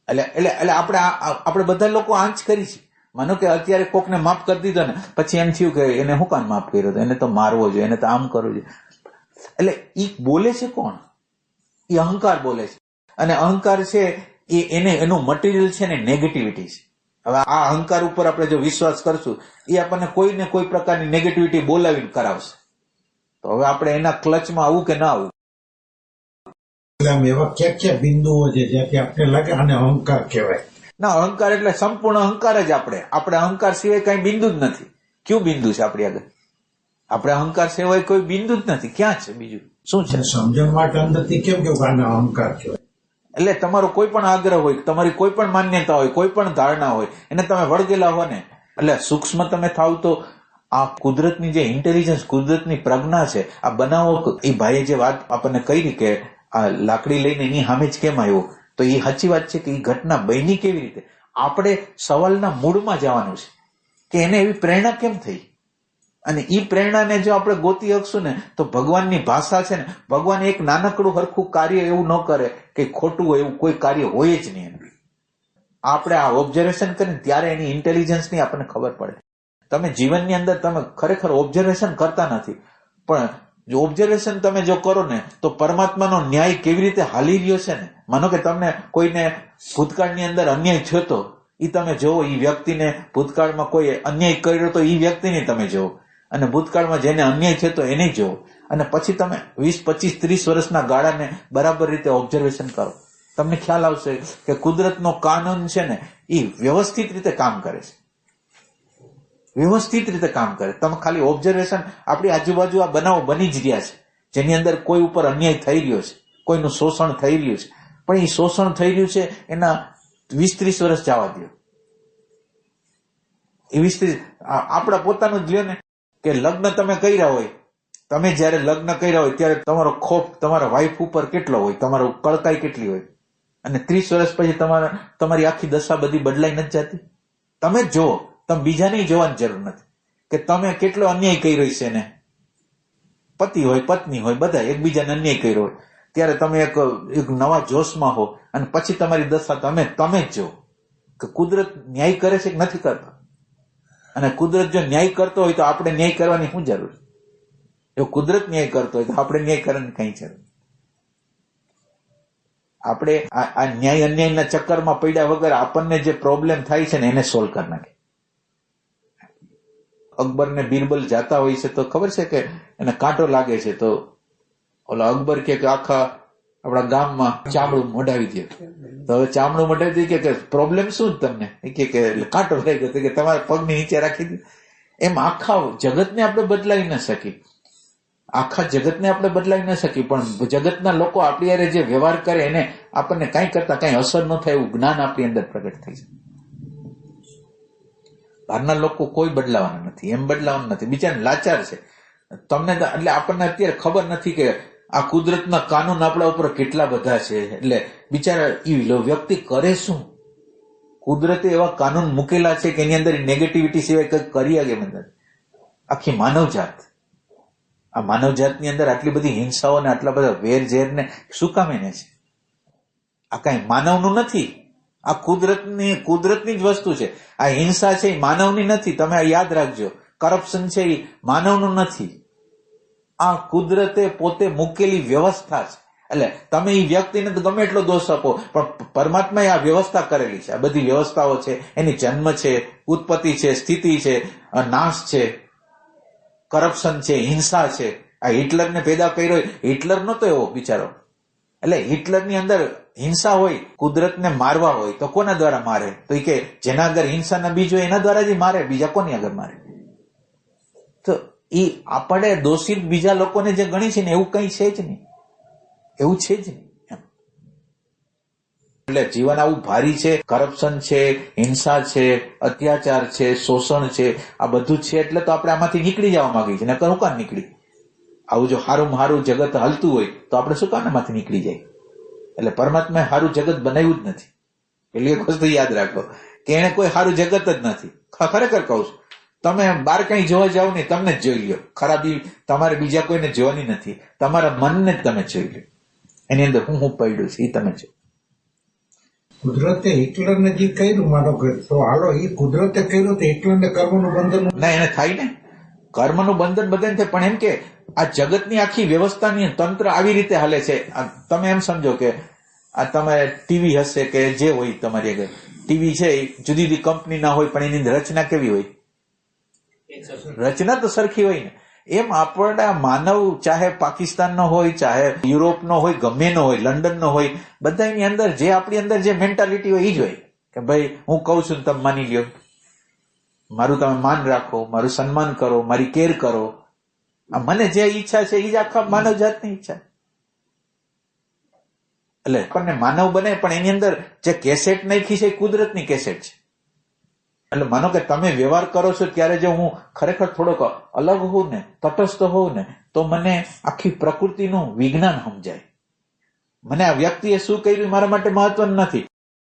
એટલે આપણે બધા લોકો આંચ કરી છે. માનો કે અત્યારે કોકને માફ કરી દીધો ને, પછી એમ થયું કે એને શું કામ માફ કર્યો હતો, એને તો મારવો જોઈએ, એને તો આમ કરવું જોઈએ. એટલે ઈ બોલે છે કોણ? એ અહંકાર બોલે છે. અને અહંકાર છે એનું મટીરિયલ છે ને નેગેટિવિટી છે. હવે આ અહંકાર ઉપર આપણે જો વિશ્વાસ કરશું એ આપણને કોઈ ને કોઈ પ્રકારની નેગેટિવિટી બોલાવીને કરાવશે. તો હવે આપણે એના ક્લચમાં આવવું કે ના આવવું? એટલે આમ એવા ક્યાં બિંદુઓ છે જ્યાંથી આપણે લાગે આને અહંકાર કહેવાય? ના, અહંકાર એટલે સંપૂર્ણ અહંકાર જ. આપણે અહંકાર સિવાય કઈ બિંદુ જ નથી. કયું બિંદુ છે આપણી આગળ? આપણે અહંકાર સિવાય કોઈ બિંદુ જ નથી. ક્યાં છે બીજું શું છે? સમજણ માટે અંદરથી કેમ કેવું આને અહંકાર કહેવાય? એટલે તમારો કોઈ પણ આગ્રહ હોય, તમારી કોઈ પણ માન્યતા હોય, કોઈ પણ ધારણા હોય, એને તમે વળગેલા હો ને, એટલે સૂક્ષ્મ તમે થાવ તો આ કુદરતની જે ઇન્ટેલિજન્સ, કુદરતની પ્રજ્ઞા છે, આ બનાવો. એ ભાઈએ જે વાત આપણને કહી કે આ લાકડી લઈને એની સામે જ કેમ આવ્યો, તો એ સાચી વાત છે કે એ ઘટના બની કેવી રીતે. આપણે સવાલના મૂળમાં જવાનું છે કે એને એવી પ્રેરણા કેમ થઈ, અને એ પ્રેરણાને જો આપણે ગોતી શકશું ને તો ભગવાનની ભાષા છે ને, ભગવાન એક નાનકડું હરખું કાર્ય એવું ન કરે કે ખોટું હોય, એવું કોઈ કાર્ય હોય જ નહીં. આપણે આ ઓબ્ઝર્વેશન કરીને ત્યારે એની ઇન્ટેલિજન્સની આપણને ખબર પડે. તમે જીવનની અંદર તમે ખરેખર ઓબ્ઝર્વેશન કરતા નથી, પણ જો ઓબ્ઝર્વેશન તમે જો કરો ને તો પરમાત્માનો ન્યાય કેવી રીતે હાલી રહ્યો છે ને. માનો કે તમને કોઈને ભૂતકાળની અંદર અન્યાય થયો તો એ તમે જોવો, એ વ્યક્તિને ભૂતકાળમાં કોઈ અન્યાય કર્યો તો એ વ્યક્તિને તમે જોવો, અને ભૂતકાળમાં જેને અન્યાય થયો તો એને જોવો, અને પછી તમે 20, 25, 30 વર્ષના ગાળાને બરાબર રીતે ઓબ્ઝર્વેશન કરો. તમને ખ્યાલ આવશે કે કુદરતનો કાનૂન છે ને એ વ્યવસ્થિત રીતે કામ કરે છે. વ્યવસ્થિત રીતે કામ કરે. તમે ખાલી ઓબ્ઝર્વેશન, આપણી આજુબાજુ આ બનાવો બની જ રહ્યા છે જેની અંદર કોઈ ઉપર અન્યાય થઈ રહ્યો છે, કોઈનું શોષણ થઈ રહ્યું છે, પણ એ શોષણ થઈ રહ્યું છે એના 20-30 વર્ષ જવા દો. એ 20-30 આપણા પોતાનું જ લ્યો ને, કે લગ્ન તમે કર્યા હોય, તમે જયારે લગ્ન કર્યા હોય ત્યારે તમારો ખોફ તમારા વાઈફ ઉપર કેટલો હોય, તમારો કળકાઈ કેટલી હોય, અને 30 વર્ષ પછી તમારી આખી દશા બધી બદલાઈ નથી જતી. તમે જ જુઓ, તમે બીજાને જોવાની જરૂર નથી કે તમે કેટલો અન્યાય કર્યો છે ને. પતિ હોય, પત્ની હોય, બધા એકબીજાને અન્યાય કર્યો હોય ત્યારે તમે એક નવા જોશમાં હો, અને પછી તમારી દશા તમે જ જો કે કુદરત ન્યાય કરે છે કે નથી કરતો. અને કુદરત જો ન્યાય કરતો હોય તો આપણે ન્યાય કરવાની શું જરૂર? જો કુદરત ન્યાય કરતો હોય તો આપણે ન્યાય કરવાની કઈ જરૂર? આપણે આ ન્યાય અન્યાયના ચક્કરમાં પડ્યા વગર આપણને જે પ્રોબ્લેમ થાય છે ને એને સોલ્વ કરી નાખે. અકબર ને બિરબલ જાતા હોય છે તો ખબર છે કે એને કાંટો લાગે છે, તો ઓલા અકબર કે આખા આપણા ગામમાં ચામડું મઢાવી દે. તો હવે ચામડું મઢાવી દે કે પ્રોબ્લેમ શું તમને? કે કાંટો લઈ ગયો કે તમારા પગની નીચે રાખી દે. એમ આખા જગતને આપણે બદલાવી ન શકી, આખા જગતને આપણે બદલાવી ન શકી, પણ જગતના લોકો આપણી યારે જે વ્યવહાર કરે એને આપણને કઈ કરતા કઈ અસર ન થાય એવું જ્ઞાન આપણી અંદર પ્રગટ થઈ જાય. બહારના લોકો કોઈ બદલાવાના નથી, એમ બદલાવાનું નથી, બિચારા લાચાર છે. તમને એટલે આપણને અત્યારે ખબર નથી કે આ કુદરતના કાનૂન આપણા ઉપર કેટલા બધા છે. એટલે બિચારા એ વ્યક્તિ કરે શું? કુદરતે એવા કાનૂન મૂકેલા છે કે એની અંદર નેગેટિવિટી સિવાય કંઈક કરી શકે નથી. આખી માનવજાત, આ માનવજાતની અંદર આટલી બધી હિંસાઓ ને આટલા બધા વેર ઝેર ને શું કામ એને છે? આ કઈ માનવનું નથી, આ કુદરતની જ વસ્તુ છે. આ હિંસા છે એ માનવની નથી, તમે આ યાદ રાખજો. કરપ્શન છે એ માનવનું નથી, આ કુદરતે પોતે મૂકેલી વ્યવસ્થા છે. એટલે તમે એ વ્યક્તિને તો ગમે એટલો દોષ આપો, પણ પરમાત્માએ આ વ્યવસ્થા કરેલી છે. આ બધી વ્યવસ્થાઓ છે, એની જન્મ છે, ઉત્પત્તિ છે, સ્થિતિ છે, નાશ છે, કરપ્શન છે, હિંસા છે. આ હિટલરને પેદા કર્યો, હિટલર નતો એવો બિચારો. એટલે હિટલરની અંદર હિંસા હોય, કુદરતને મારવા હોય તો કોના દ્વારા મારે? તો એ કે જેના આગળ હિંસા ના બીજ હોય એના દ્વારા જ મારે, બીજા કોની આગળ મારે? તો એ આપણે દોષિત બીજા લોકોને જે ગણી છે ને એવું કઈ છે જ નહીં, એવું છે જ નહીં. એટલે જીવન આવું ભારી છે, કરપ્શન છે, હિંસા છે, અત્યાચાર છે, શોષણ છે, આ બધું છે. એટલે તો આપણે આમાંથી નીકળી જવા માંગીએ છીએ. નકર હું કામ નીકળી? આવું જો સારું જગત હાલતું હોય તો આપણે શું કામ એમાંથી નીકળી જાય? એટલે પરમાત્માએ સારું જગત બનાવ્યું જ નથી. પેલી એક વસ્તુ યાદ રાખો કે એને કોઈ સારું જગત જ નથી. ખરેખર કહું છું, તમે બહાર કઈ જોવા જાવ ને તમને જ જોઈ લો. ખરાબી તમારે બીજા કોઈને જોવાની નથી, તમારા મનને જ તમે જોઈ લો. એની અંદર હું પડ્યું છે એ તમે જો. કુદરતે હિટલરને જે કર્યું, માનો કે તો હાલો એ કુદરતે કર્યું તો હિટલરને કર્મનું બંધન ના, એને થાય ને કર્મનું બંધન બધાને થાય, પણ એમ કે આ જગતની આખી વ્યવસ્થાની તંત્ર આવી રીતે હાલે છે. તમે એમ સમજો કે આ તમારે ટીવી હશે કે જે હોય તમારી આગળ ટીવી છે એ જુદી જુદી કંપનીના હોય પણ એની રચના કેવી હોય? રચના તો સરખી હોય ને. એમ આપણા માનવ ચાહે પાકિસ્તાનનો હોય ચાહે યુરોપનો હોય ગમેનો હોય લંડનનો હોય બધાની અંદર જે આપણી અંદર જે મેન્ટાલિટી હોય એ જ હોય કે ભાઈ હું કહું છું તમે માની લ્યો, મારું તમે માન રાખો, મારું સન્માન કરો, મારી કેર કરો. આ મને જે ઈચ્છા છે એ જ આખા માનવ જાતની ઈચ્છા. એટલે આપણને માનવ બને પણ એની અંદર જે કેસેટ નાખી છે એ કુદરતની કેસેટ છે. એટલે માનો કે તમે વ્યવહાર કરો છો ત્યારે જો હું ખરેખર થોડોક અલગ હોઉં ને, તટસ્થ હોઉં ને, તો મને આખી પ્રકૃતિનું વિજ્ઞાન સમજાય. મને આ વ્યક્તિએ શું કર્યું મારા માટે મહત્વનું નથી,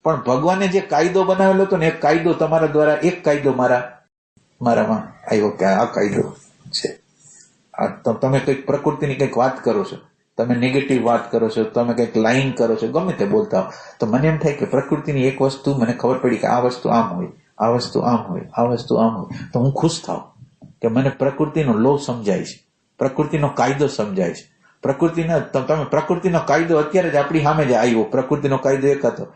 પણ ભગવાને જે કાયદો બનાવેલો હતો ને એક કાયદો તમારા દ્વારા, એક કાયદો મારામાં આવ્યો કે આ કાયદો છે. તમે કંઈક પ્રકૃતિની કંઈક વાત કરો છો, તમે નેગેટિવ વાત કરો છો, તમે કંઈક લાઈન કરો છો, ગમે તે બોલતા હો, તો મને એમ થાય કે પ્રકૃતિની એક વસ્તુ મને ખબર પડી કે આ વસ્તુ આમ હોય, આ વસ્તુ આમ હોય, આ વસ્તુ આમ હોય, તો હું ખુશ થાઉં કે મને પ્રકૃતિનો લો સમજાય છે, પ્રકૃતિનો કાયદો સમજાય છે. તમે પ્રકૃતિનો કાયદો અત્યારે જ આપણી સામે જ આવ્યો. પ્રકૃતિનો કાયદો એક હતો.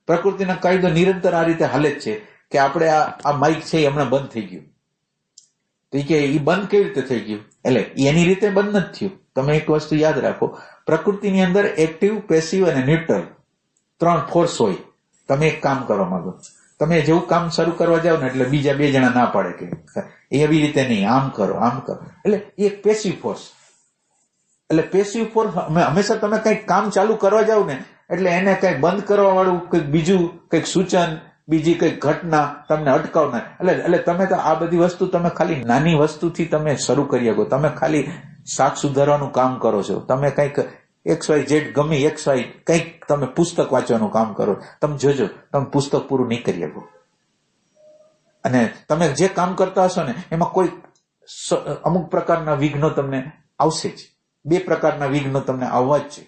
પ્રકૃતિનો કાયદો નિરંતર આ રીતે હાલે જ છે કે આપણે આ માઇક છે એ હમણાં બંધ થઈ ગયું, તો કે એ બંધ કેવી રીતે થઈ ગયું? એટલે એની રીતે બંધ નથી થયું. તમે એક વસ્તુ યાદ રાખો, પ્રકૃતિની અંદર એક્ટિવ, પેસિવ અને ન્યુટ્રલ 3 ફોર્સ હોય. તમે એક કામ કરવા માંગો, તમે જેવું કામ શરૂ કરવા જાવ ને એટલે બીજા 2 જણા ના પાડે કે એવી રીતે નહીં, આમ કરો, આમ કરો. એટલે એક પેસિવ ફોર્સ. એટલે પેસિવ ફોર્સ હંમેશા તમે કંઈક કામ ચાલુ કરવા જાવ ને એટલે એને કંઈક બંધ કરવા વાળું કંઈક બીજું કંઈક સૂચન, બીજી કંઈક ઘટના તમને અટકાવનાર. એટલે તમે તો આ બધી વસ્તુ તમે ખાલી નાની વસ્તુથી તમે શરૂ કરી શકો. તમે ખાલી શાક સુધારવાનું કામ કરો છો, તમે કંઈક XYZ ગમે XY કંઈક તમે પુસ્તક વાંચવાનું કામ કરો, તમે જોજો તમે પુસ્તક પૂરું નહીં કરી શકો. અને તમે જે કામ કરતા હશો ને એમાં કોઈ અમુક પ્રકારના વિઘ્નો તમને આવશે જ. 2 પ્રકારના વિઘ્નો તમને આવવા જ છે.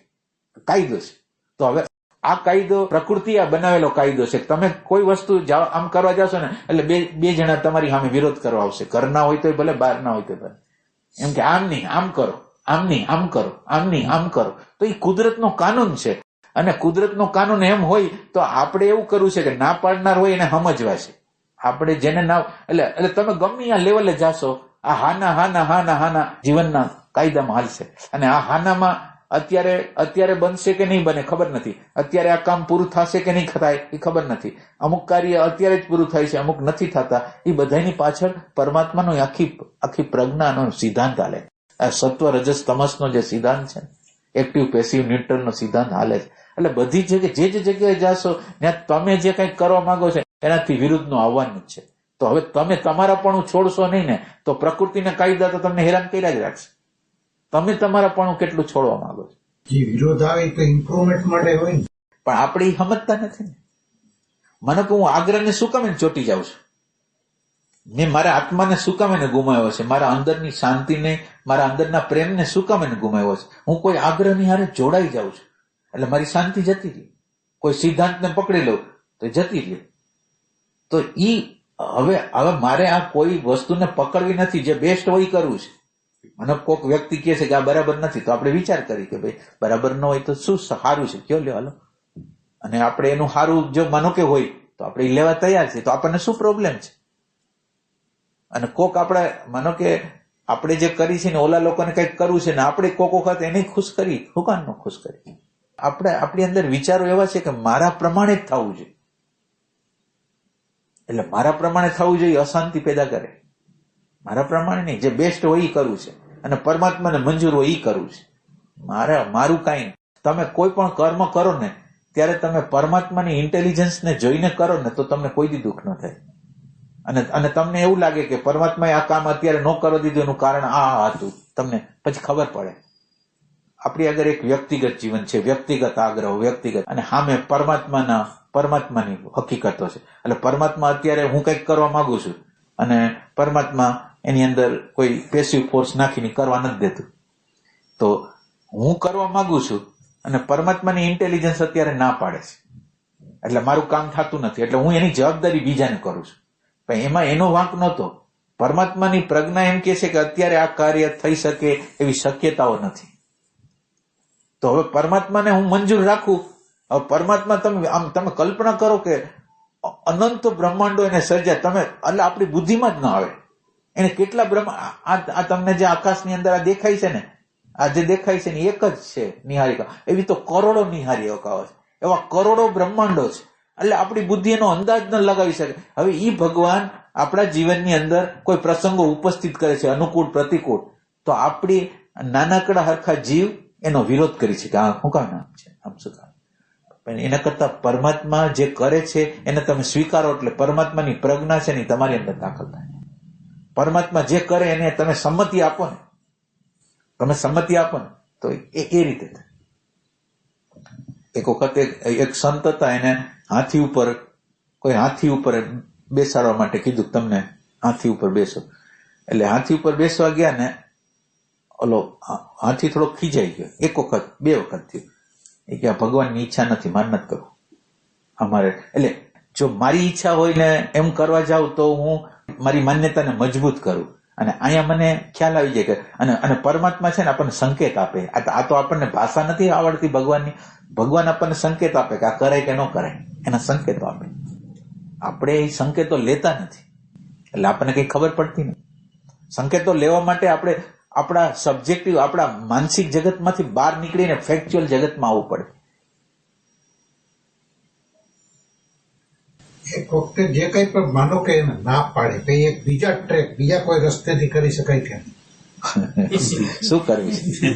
કાયદો છે. તો હવે આ કાયદો પ્રકૃતિ આ બનાવેલો કાયદો છે. તમે કોઈ વસ્તુ આમ કરવા જશો ને એટલે બે જણા તમારી સામે વિરોધ કરવા આવશે. ઘરના હોય તો ભલે, બહાર ના હોય તો ભલે. એમ કે આમ નહીં આમ કરો, આમ નહીં આમ કરો, આમ નહીં આમ કરો. તો એ કુદરતનો કાનૂન છે. અને કુદરતનો કાનૂન એમ હોય તો આપણે એવું કરવું છે કે ના પાડનાર હોય એને સમજવા છે. આપણે જેને ના એટલે તમે ગમે આ લેવલે જાશો, આ હાના જીવનના કાયદામાં હાલશે. અને આ હાનામાં અત્યારે બનશે કે નહીં બને ખબર નથી. અત્યારે આ કામ પૂરું થશે કે નહીં થાય એ ખબર નથી. અમુક કાર્ય અત્યારે જ પૂરું થાય છે, અમુક નથી થતા. એ બધાની પાછળ પરમાત્માનો આખી પ્રજ્ઞાનો સિદ્ધાંત હાલે. આ સત્વ રજસ તમસનો જે સિદ્ધાંત છે, એક્ટિવ પેસિવ ન્યુટ્રલનો સિદ્ધાંત હાલે છે. એટલે બધી જગ્યાએ જે જગ્યાએ જાશો ત્યાં તમે જે કંઈક કરવા માંગો છો એનાથી વિરુદ્ધનું આવવાનું જ છે. તો હવે તમે તમારા પણ છોડશો નહીં ને તો પ્રકૃતિના કાયદા તો તમને હેરાન કર્યા જ રાખશે. તમે તમારા પણ કેટલું છોડવા માંગો છો. જે વિરોધ આવે તો ઇમ્પ્રુવમેન્ટ માટે હોય ને, પણ આપણે એ સમજતા નથી ને. મને કે હું આગ્રહને શું કામ ચોટી જાઉં છું? મેં મારા આત્માને શું કામ એને ગુમાવ્યો છે? મારા અંદરની શાંતિને, મારા અંદરના પ્રેમને શું કામ એને ગુમાવ્યો છે? હું કોઈ આગ્રહની હારે જોડાઈ જાઉં છું એટલે મારી શાંતિ જતી રહી. કોઈ સિદ્ધાંતને પકડી લઉં તો જતી રહી. તો હવે મારે આ કોઈ વસ્તુને પકડવી નથી. જે બેસ્ટ હોય એ કરવું છે. મને કોઈક વ્યક્તિ કહે છે કે આ બરાબર નથી, તો આપણે વિચાર કરી કે ભાઈ બરાબર ન હોય તો શું સારું છે, કયો લ્યો હાલો. અને આપણે એનું સારું જો માનો કે હોય તો આપણે એ લેવા તૈયાર છે. તો આપણને શું પ્રોબ્લેમ છે? અને કોક આપણે માનો કે આપણે જે કરી છે ને ઓલા લોકોને કંઈક કરવું છે ને આપણે કોક વખત એને ખુશ કરી, હુકાન નો ખુશ કરી. આપણી અંદર વિચારો એવા છે કે મારા પ્રમાણે જ થવું જોઈએ. એટલે મારા પ્રમાણે થવું જોઈએ અશાંતિ પેદા કરે. મારા પ્રમાણે નહીં, જે બેસ્ટ હોય એ કરવું છે. અને પરમાત્માને મંજૂર હોય એ કરવું છે. મારું કાંઈ. તમે કોઈ પણ કર્મ કરો ને ત્યારે તમે પરમાત્માની ઇન્ટેલિજન્સને જોઈને કરો ને તો તમને કોઈ દી દુઃખ ન થાય. અને તમને એવું લાગે કે પરમાત્માએ આ કામ અત્યારે ન કરવા દીધું એનું કારણ આ હતું, તમને પછી ખબર પડે. આપણી આગળ એક વ્યક્તિગત જીવન છે, વ્યક્તિગત આગ્રહ, વ્યક્તિગત, અને સામે પરમાત્માની હકીકતો છે. એટલે પરમાત્મા અત્યારે હું કંઈક કરવા માંગુ છું અને પરમાત્મા એની અંદર કોઈ પેસિવ ફોર્સ નાખીને કરવા નથી દેતું. તો હું કરવા માંગુ છું અને પરમાત્માની ઇન્ટેલિજન્સ અત્યારે ના પાડે છે એટલે મારું કામ થતું નથી. એટલે હું એની જવાબદારી બીજાને કરું છું. પણ એમાં એનો વાંક નહોતો. પરમાત્માની પ્રજ્ઞા એમ કે છે કે અત્યારે આ કાર્ય થઈ શકે એવી શક્યતાઓ નથી. તો હવે પરમાત્માને હું મંજૂર રાખું હવે પરમાત્મા તમે કલ્પના કરો કે અનંત બ્રહ્માંડો એને સર્જ્યા, તમે એટલે આપણી બુદ્ધિમાં જ ના આવે. એને કેટલા આ તમને જે આકાશની અંદર આ દેખાય છે ને, આ જે દેખાય છે ને એક જ છે નિહારિકા, એવી તો કરોડો નિહારિકાઓ છે, એવા કરોડો બ્રહ્માંડો છે. એટલે આપણી બુદ્ધિ એનો અંદાજ ન લગાવી શકે. હવે ઈ ભગવાન આપણા જીવનની અંદર કોઈ પ્રસંગો ઉપસ્થિત કરે છે, અનુકૂળ પ્રતિકૂળ, તો આપણી નાનકડા હરખા જીવ એનો વિરોધ કરી છે કે આ શું કામ નામ છે, આમ શું કામ. પણ એના કરતા પરમાત્મા જે કરે છે એને તમે સ્વીકારો એટલે પરમાત્માની પ્રજ્ઞા છે ને તમારી અંદર દાખલ થાય. પરમાત્મા જે કરે એને તમે સંમતિ આપો ને, તમે સંમતિ આપો ને તો એ રીતે થાય. એક વખત એક સંત હતા, એને કોઈ હાથી ઉપર બેસાડવા માટે કીધું, તમને હાથી ઉપર બેસો. એટલે હાથી ઉપર બેસવા ગયા ને ઓલો હાથી થોડો ખીજાઈ ગયો. એક વખત, બે વખત થયું. એ કે ભગવાનની ઈચ્છા નથી, મારે નથી કરવું અમારે. એટલે જો મારી ઈચ્છા હોય ને એમ કરવા જાઉં તો હું મારી માન્યતાને મજબૂત કરું, અને અહીંયા મને ખ્યાલ આવી જાય કે અને પરમાત્મા છે ને આપણને સંકેત આપે. આ તો આપણને ભાષા નથી આવડતી ભગવાનની. ભગવાન આપણને સંકેત આપે કે આ કરાય કે ન કરાય, એના સંકેતો આપે. આપણે એ સંકેતો લેતા નથી એટલે આપણને કઈ ખબર પડતી નથી. સંકેતો લેવા માટે આપણે આપણા સબ્જેક્ટિવ, આપણા માનસિક જગતમાંથી બહાર નીકળીને ફેક્ચ્યુઅલ જગતમાં આવવું પડે. એક વખતે જે કઈ પણ માનો કે એને ના પાડે કે એક બીજા ટ્રેક, બીજા કોઈ રસ્તેથી કરી શકાય કે શું કરવું છે?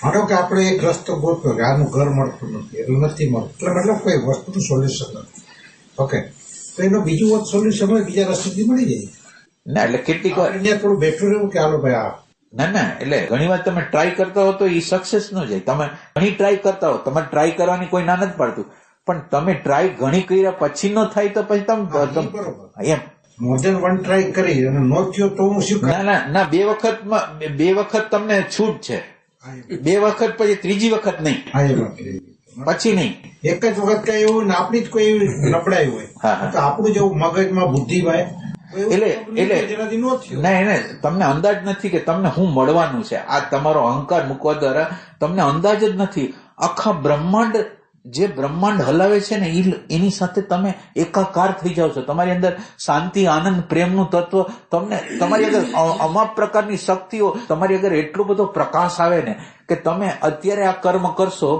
માનો કે આપણે એક રસ્તો ગોતો કે આનું ઘર મળતું નથી, એનું નથી મળતું, એટલે મતલબ કોઈ વસ્તુનું સોલ્યુશન નથી. ઓકે, તો એનું બીજું સોલ્યુશન હોય, બીજા રસ્તેથી મળી જાય. ના એટલે કેટલીક વાર અહીંયા થોડું બેઠું રહેવું કે હાલો ભાઈ આ ના એટલે ઘણી વાર તમે ટ્રાય કરતા હો તો એ સક્સેસ ન જાય. તમે ઘણી ટ્રાય કરતા હો, તમારે ટ્રાય કરવાની કોઈ ના નથી પાડતું, પણ તમે ટ્રાય ઘણી કર્યા પછી ન થાય તો પછી તમે એમ મોર દેન વન ટ્રાય કરી અને નો થયો તો હું શું કરું? ના બે વખત તમને છૂટ છે. 2 વખત પછી ત્રીજી વખત નહીં, પછી નહીં. એક જ વખત કઈ એવું ને આપણી જ કોઈ એવી નબળાઈ હોય તો આપણું જેવું મગજમાં બુદ્ધિ ભાઈ એટલે ના એને તમને અંદાજ નથી કે તમને શું મળવાનું છે. આ તમારો અહંકાર મૂકવા દ્વારા તમને અંદાજ જ નથી. આખા બ્રહ્માંડ, જે બ્રહ્માંડ હલાવે છે ને એની સાથે તમે એકાકાર થઈ જાવ છો. તમારી અંદર શાંતિ, આનંદ, પ્રેમનું તત્વ, તમને તમારી અંદર અમાપ પ્રકારની શક્તિઓ, તમારી અંદર એટલો બધો પ્રકાશ આવે ને કે તમે અત્યારે આ કર્મ કરશો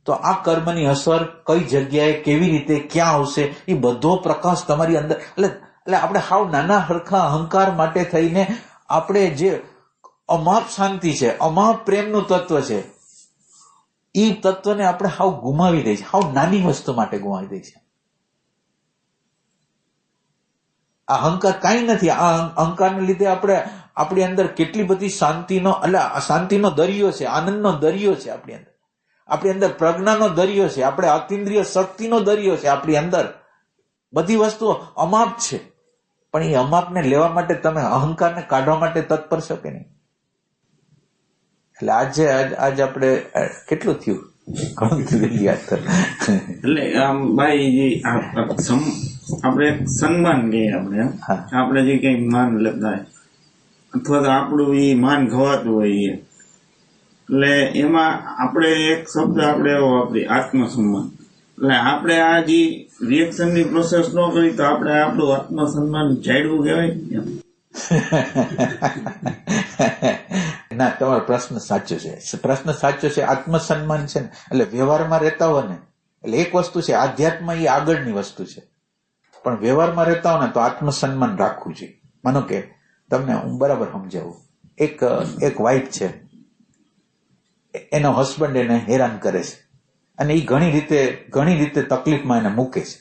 તો આ કર્મની અસર કઈ જગ્યાએ, કેવી રીતે, ક્યાં આવશે, એ બધો પ્રકાશ તમારી અંદર. એટલે આપણે હાવ નાના હરખા અહંકાર માટે થઈને આપણે જે અમાપ શાંતિ છે, અમાપ પ્રેમનું તત્વ છે, એ તત્વને આપણે હાવ ગુમાવી દઈએ છીએ. હાવ નાની વસ્તુ માટે ગુમાવી દઈએ છીએ. આ અહંકાર કાંઈ નથી. આ અહંકારને લીધે આપણે આપણી અંદર કેટલી બધી શાંતિનો દરિયો છે, આનંદનો દરિયો છે આપણી અંદર. આપણી અંદર પ્રજ્ઞાનો દરિયો છે, આપણે અતિન્દ્રિય શક્તિનો દરિયો છે. આપણી અંદર બધી વસ્તુઓ અમાપ છે, પણ એ અમાપને લેવા માટે તમે અહંકારને કાઢવા માટે તત્પર છો કે નહીં? એટલે આજે આપણે કેટલું થયું, ઘણું થયું યાદ કર. એટલે આમ ભાઈ આપણે સન્માન કહીએ, આપણે જે કઈ માન લેતા હોય અથવા તો આપણું એ માન ખવાતું હોય, એટલે એમાં આપણે એક શબ્દ આપણે એવો વાપરીએ, આત્મસન્માન. એટલે આપણે આ જે રિએક્શનની પ્રોસેસ ન કરી તો આપણે આપણું આત્મસન્માન જાળવું કહેવાય. ના, તમારો પ્રશ્ન સાચો છે. આત્મસન્માન છે ને, એટલે વ્યવહારમાં રહેતા હોય ને, એટલે એક વસ્તુ છે આધ્યાત્મ, એ આગળની વસ્તુ છે, પણ વ્યવહારમાં રહેતા હોય ને તો આત્મસન્માન રાખવું જોઈએ. માનો કે તમને હું બરાબર સમજાવું. એક વાઇફ છે, એનો હસબન્ડ એને હેરાન કરે છે અને એ ઘણી રીતે તકલીફમાં એને મૂકે છે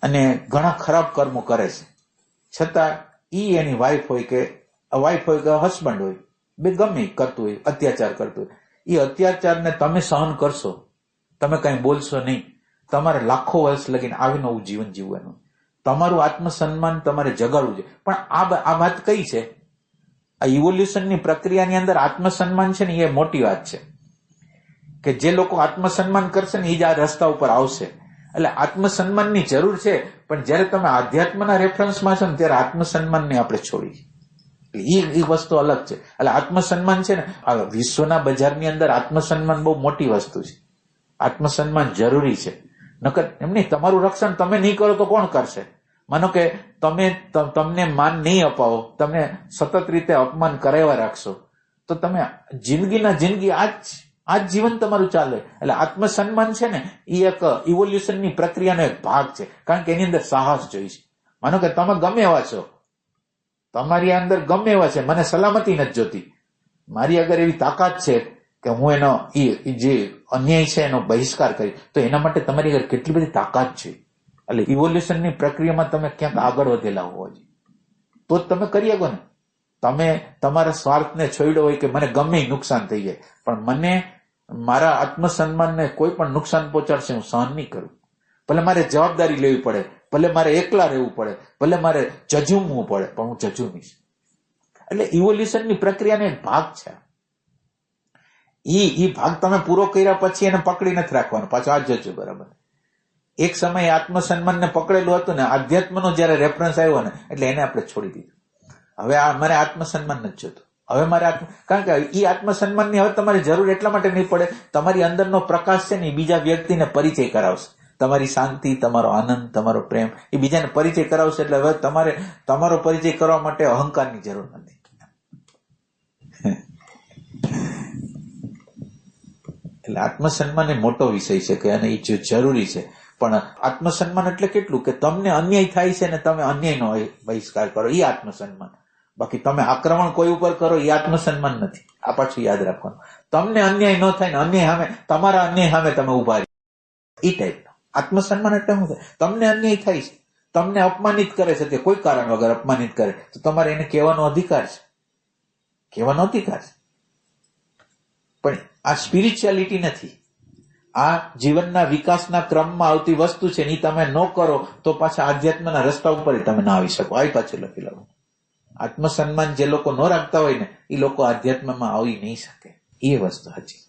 અને ઘણા ખરાબ કર્મો કરે છે. છતાં એની વાઇફ હોય કે હસબન્ડ હોય, બે ગમે કરતું હોય, અત્યાચાર કરતું હોય, એ અત્યાચારને તમે સહન કરશો, તમે કઈ બોલશો નહીં, તમારે લાખો વર્ષ લગીને નવું જીવન જીવવાનું. તમારું આત્મસન્માન તમારે જગાડવું છે. પણ આ વાત કઈ છે? આ ઇવોલ્યુશનની પ્રક્રિયાની અંદર આત્મસન્માન છે ને એ મોટી વાત છે કે જે લોકો આત્મસન્માન કરશે ને એ જ આ રસ્તા ઉપર આવશે. એટલે આત્મસન્માનની જરૂર છે, પણ જયારે તમે આધ્યાત્મના રેફરન્સમાં છો ને ત્યારે આત્મસન્માનને આપણે છોડી, એ વસ્તુ અલગ છે. એટલે આત્મસન્માન છે ને, આ વિશ્વના બજારની અંદર આત્મસન્માન બહુ મોટી વસ્તુ છે. આત્મસન્માન જરૂરી છે. નકર એમ નહીં, તમારું રક્ષણ તમે નહીં કરો તો કોણ કરશે? માનો કે તમને માન નહીં અપાવો, તમે સતત રીતે અપમાન કરાવ્યા રાખશો, તો તમે જિંદગી આજ જીવન તમારું ચાલે. એટલે આત્મસન્માન છે ને એ એક ઇવોલ્યુશનની પ્રક્રિયાનો એક ભાગ છે, કારણ કે એની અંદર સાહસ જોઈશે. માનો કે તમે ગમે એવા છો, તમારી અંદર ગમે એવા છે, મને સલામતી નથી જોતી, મારી અગર એવી તાકાત છે કે હું એનો જે અન્યાય છે એનો બહિષ્કાર કરી, તો એના માટે તમારી આગળ કેટલી બધી તાકાત છે. એટલે ઇવોલ્યુશનની પ્રક્રિયામાં તમે ક્યાંક આગળ વધેલા હોવા જોઈએ, તો જ તમે કરી શકો ને. તમે તમારા સ્વાર્થને છોડ્યો હોય કે મને ગમે નુકસાન થઈ જાય, પણ મને મારા આત્મસન્માનને કોઈ પણ નુકસાન પહોંચાડશે હું સહન નહીં કરું. ભલે મારે જવાબદારી લેવી પડે, ભલે મારે એકલા રહેવું પડે, ભલે મારે જજુમવું પડે, પણ હું જજુમીશ. એટલે ઇવોલ્યુશનની પ્રક્રિયાનો એક ભાગ છે. એ ભાગ તમે પૂરો કર્યા પછી એને પકડી નથી રાખવાનો, પાછો આ જજો. બરાબર, એક સમયે આત્મસન્માનને પકડેલું હતું ને, આધ્યાત્મનો જયારે રેફરન્સ આવ્યો ને એટલે એને આપણે છોડી દીધું. હવે મારે આત્મસન્માન નથી જોતું. હવે મારે કારણ કે એ આત્મસન્માનની હવે તમારી જરૂર એટલા માટે નહીં પડે, તમારી અંદરનો પ્રકાશ છે ને એ બીજા વ્યક્તિને પરિચય કરાવશે. તમારી શાંતિ, તમારો આનંદ, તમારો પ્રેમ એ બીજાને પરિચય કરાવશે. એટલે હવે તમારે તમારો પરિચય કરવા માટે અહંકારની જરૂર નથી. એટલે આત્મસન્માન એ મોટો વિષય છે કે અને એ જરૂરી છે. પણ આત્મસન્માન એટલે કેટલું કે તમને અન્યાય થાય છે ને તમે અન્યાયનો બહિષ્કાર કરો, એ આત્મસન્માન. બાકી તમે આક્રમણ કોઈ ઉપર કરો એ આત્મસન્માન નથી. આ પાછું યાદ રાખવાનું. તમને અન્યાય ન થાય ને અન્યાય સામે, તમારા અન્યાય સામે તમે ઉભા રહો, એ ટાઈપનો આત્મસન્માન. એટલે શું થાય? તમને અન્યાય થાય છે, તમને અપમાનિત કરે છે, કે કોઈ કારણ વગર અપમાનિત કરે, તો તમારે એને કહેવાનો અધિકાર છે, કહેવાનો અધિકાર છે. પણ આ સ્પિરિચ્યુઆલિટી નથી, આ જીવનના વિકાસના ક્રમમાં આવતી વસ્તુ છે. એ તમે ન કરો તો પાછા આધ્યાત્મના રસ્તા ઉપર તમે ના આવી શકો. આ પાછું લખી લો. આત્મસન્માન જે લોકો ન રાખતા હોય ને એ લોકો આધ્યાત્મમાં આવી નહીં શકે. એ વસ્તુ સાચી.